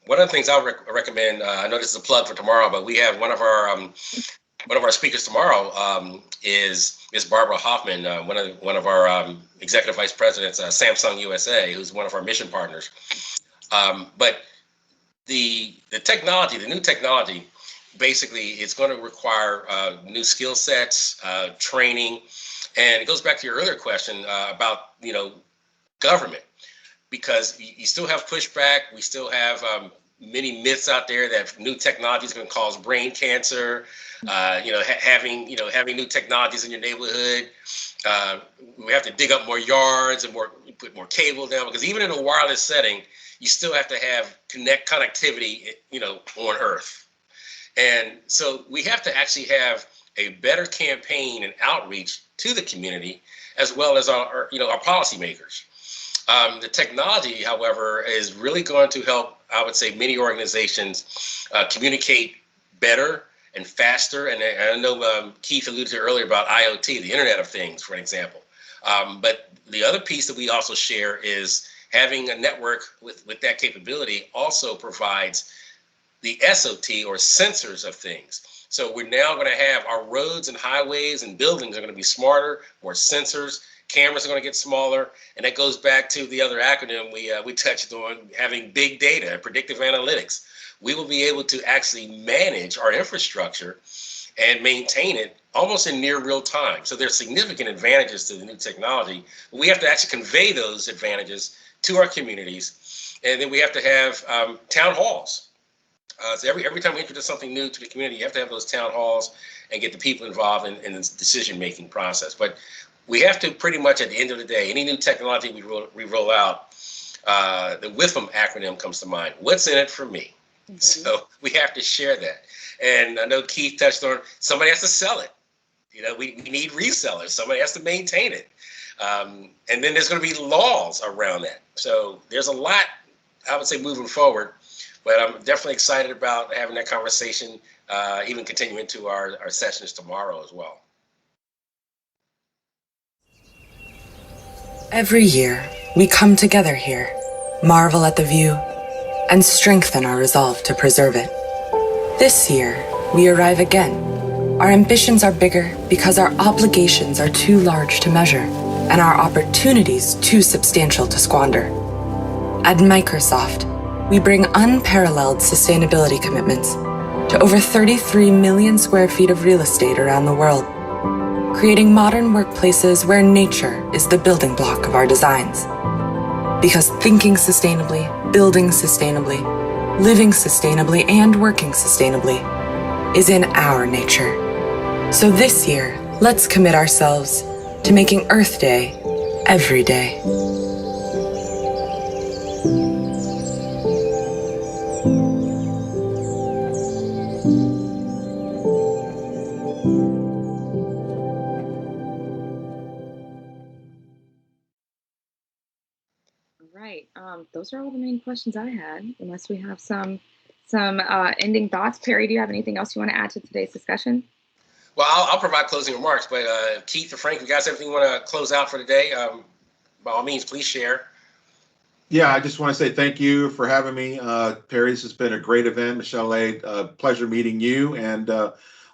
one of the things I would recommend, I know this is a plug for tomorrow, but we have one of our speakers tomorrow is Ms. Barbara Hoffman, one of our executive vice presidents, Samsung USA, who's one of our mission partners. But the technology, the new technology, basically it's going to require new skill sets, training, and it goes back to your earlier question about government, because you still have pushback. We still have many myths out there that new technology is going to cause brain cancer. Having new technologies in your neighborhood, we have to dig up more yards and put more cable down, because even in a wireless setting, you still have to have connectivity, on Earth. And so we have to actually have a better campaign and outreach to the community, as well as our policymakers. The technology, however, is really going to help, I would say, many organizations communicate better and faster. And I know Keith alluded to earlier about IoT, the Internet of Things, for an example. But the other piece that we also share is having a network with that capability also provides the SOT, or sensors of things. So we're now going to have our roads and highways and buildings are going to be smarter, more sensors. Cameras are going to get smaller, and that goes back to the other acronym we touched on, having big data and predictive analytics. We will be able to actually manage our infrastructure and maintain it almost in near real time. So there's significant advantages to the new technology, but we have to actually convey those advantages to our communities, and then we have to have town halls. So every time we introduce something new to the community, you have to have those town halls and get the people involved in the decision-making process. But we have to pretty much, at the end of the day, any new technology we roll out, the WIFM acronym comes to mind. What's in it for me? Mm-hmm. So we have to share that. And I know Keith touched on, somebody has to sell it. We need resellers. Somebody has to maintain it. And then there's going to be laws around that. So there's a lot, I would say, moving forward. But I'm definitely excited about having that conversation, even continuing to our sessions tomorrow as well. Every year, we come together here, marvel at the view, and strengthen our resolve to preserve it. This year, we arrive again. Our ambitions are bigger because our obligations are too large to measure, and our opportunities too substantial to squander. At Microsoft, we bring unparalleled sustainability commitments to over 33 million square feet of real estate around the world, creating modern workplaces where nature is the building block of our designs. Because thinking sustainably, building sustainably, living sustainably, and working sustainably is in our nature. So this year, let's commit ourselves to making Earth Day every day. Right. Those are all the main questions I had, unless we have some ending thoughts. Perry, do you have anything else you want to add to today's discussion? Well, I'll provide closing remarks, but Keith or Frank, you guys have anything you want to close out for today? By all means, please share. Yeah, I just want to say thank you for having me. Perry, this has been a great event. Michelle A., pleasure meeting you, and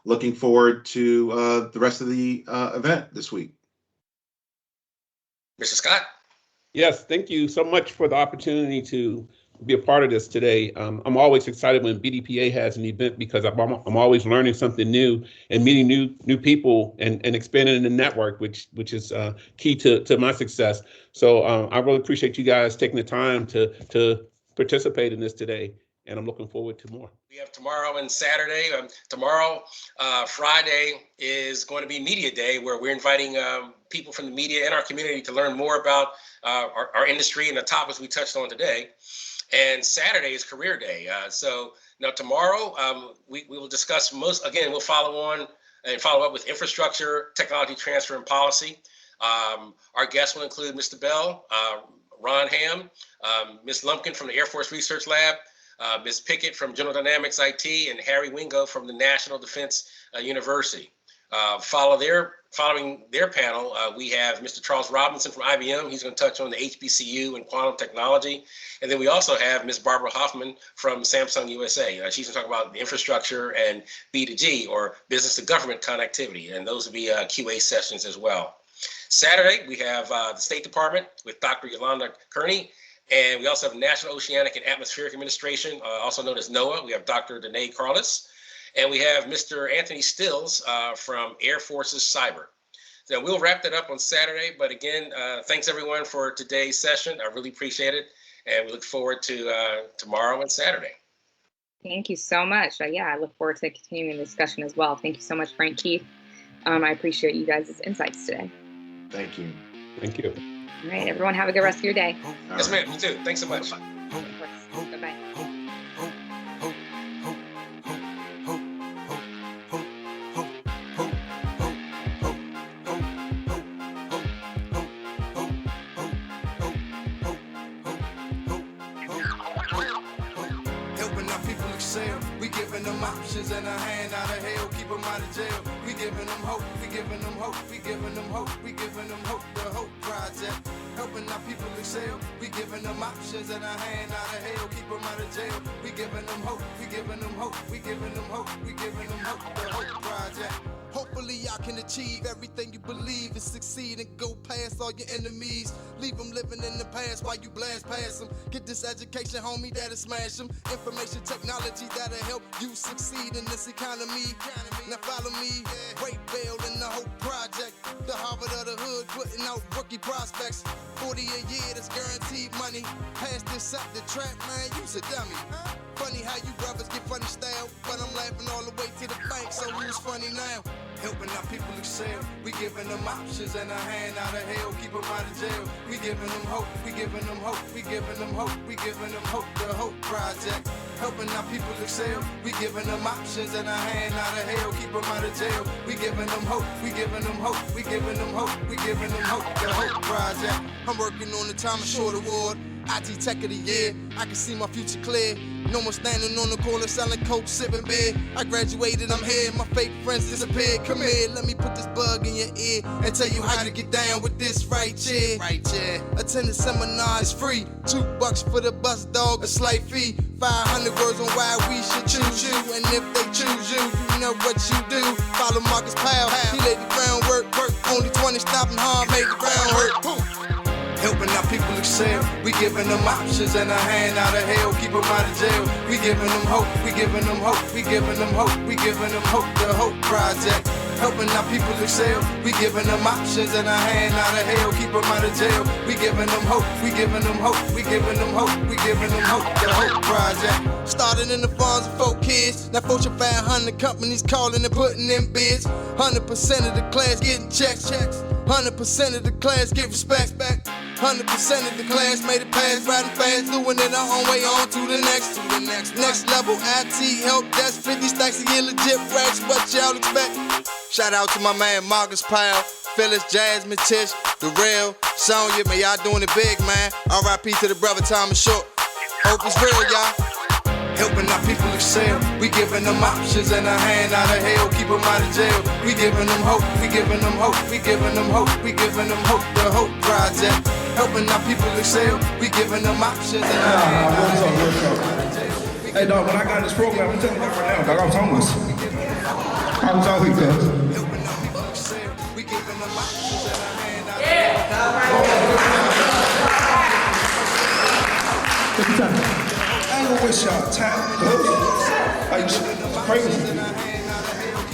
looking forward to the rest of the event this week. Mr. Scott? Yes, thank you so much for the opportunity to be a part of this today. I'm always excited when BDPA has an event because I'm always learning something new and meeting new people and expanding the network, which is key to my success. So I really appreciate you guys taking the time to participate in this today, and I'm looking forward to more. We have tomorrow and Saturday. Tomorrow, Friday, is going to be Media Day, where we're inviting people from the media and our community to learn more about our industry and the topics we touched on today. And Saturday is Career Day. So now tomorrow, we will discuss we'll follow up with infrastructure, technology transfer, and policy. Our guests will include Mr. Bell, Ron Ham, Ms. Lumpkin from the Air Force Research Lab, Ms. Pickett from General Dynamics IT, and Harry Wingo from the National Defense University. Following their panel, we have Mr. Charles Robinson from IBM. He's going to touch on the HBCU and quantum technology. And then we also have Ms. Barbara Hoffman from Samsung USA. She's going to talk about the infrastructure and B2G, or business to government connectivity. And those will be QA sessions as well. Saturday, we have the State Department with Dr. Yolanda Kearney. And we also have National Oceanic and Atmospheric Administration, also known as NOAA. We have Dr. Danae Carlos. And we have Mr. Anthony Stills from Air Force's Cyber. So we'll wrap that up on Saturday. But again, thanks everyone for today's session. I really appreciate it. And we look forward to tomorrow and Saturday. Thank you so much. Yeah, I look forward to continuing the discussion as well. Thank you so much, Frank, Keith. I appreciate you guys' insights today. Thank you. Thank you. All right, everyone, have a good rest of your day. Yes, ma'am. You too. Thanks so much. Bye-bye. Options and a hand out of hell, keep them out of jail. We giving them hope, we giving them hope, we giving them hope, we giving them hope. The Hope Project, helping our people excel. We giving them options and a hand out of hell, keep them out of jail. We giving them hope, we giving them hope, we giving them hope, we giving them hope. The Hope Project. Hopefully y'all can achieve everything you believe and succeed and go past all your enemies. Leave them living in the past while you blast past them. Get this education, homie, that'll smash them. Information technology that'll help you succeed in this economy. Now follow me, Ray Bell in the Hope Project. The Harvard of the hood, putting out rookie prospects. 40 a year, that's guaranteed money. Pass this up the track, man, you's a dummy. Funny how you brothers get funny style, but I'm laughing all the way to the bank, so who's funny now? Helping our people excel, we giving them options and a hand out of hell, keep them out of jail. We giving them hope, we giving them hope, we giving them hope, we giving them hope. The Hope Project, helping our people excel, we giving them options and a hand out of hell, keep them out of jail. We giving them hope, we giving them hope, we giving them hope, we giving them hope. The Hope Project, I'm working on the Thomas Short Award, IT Tech of the Year. I can see my future clear. No more standing on the corner selling coke, sipping beer. I graduated, I'm here, my fake friends disappeared. Come here, let me put this bug in your ear and tell you how to get down with this right here. Attend the seminar, it's free. $2 for the bus, dog, a slight fee. 500 words on why we should choose you. And if they choose you, you know what you do. Follow Marcus Powell, he laid the groundwork. Only 20 stopping hard, made the ground hurt. Helping our people excel, we giving them options and a hand out of hell, keep them out of jail. We giving them hope, we giving them hope, we giving them hope, we giving them hope. The Hope Project, helping our people excel. We giving them options and a hand out of hell, keep them out of jail. We giving them hope, we giving them hope, we giving them hope, we giving them hope. The Hope Project started in the farms of 4 kids. Now Fortune 500 companies calling and putting in bids. 100% of the class getting checks. 100% of the class get respect back. 100% of the class made it past, riding fast, doing it our own way on to the next level. IT help desk, 50 stacks of year, legit racks. What y'all expect? Shout out to my man Marcus Powell, Phyllis, Jasmine, Tish, The Real, Sonya, man, y'all doing it big, man. R.I.P. to the brother Thomas Short. Hope it's real, y'all. Helping our people excel. We giving them options and a hand out of hell, keep them out of jail. We giving them hope, we giving them hope, we giving them hope, we giving them hope. The Hope Project. Helping our people excel. We giving them options and a hand out of hell. Hey dog, when I got this program, I'm telling you right now, dog, I was homeless. I was out here, cuz. I ain't gonna waste y'all time, cuz. Like, it's crazy.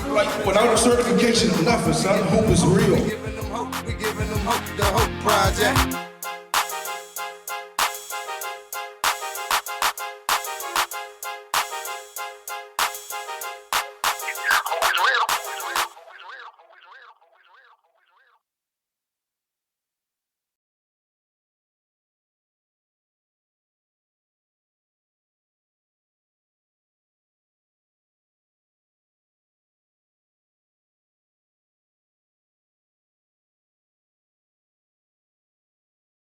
Like, without a certification, nothing, son. Hope is real. We giving them hope, the Hope Project.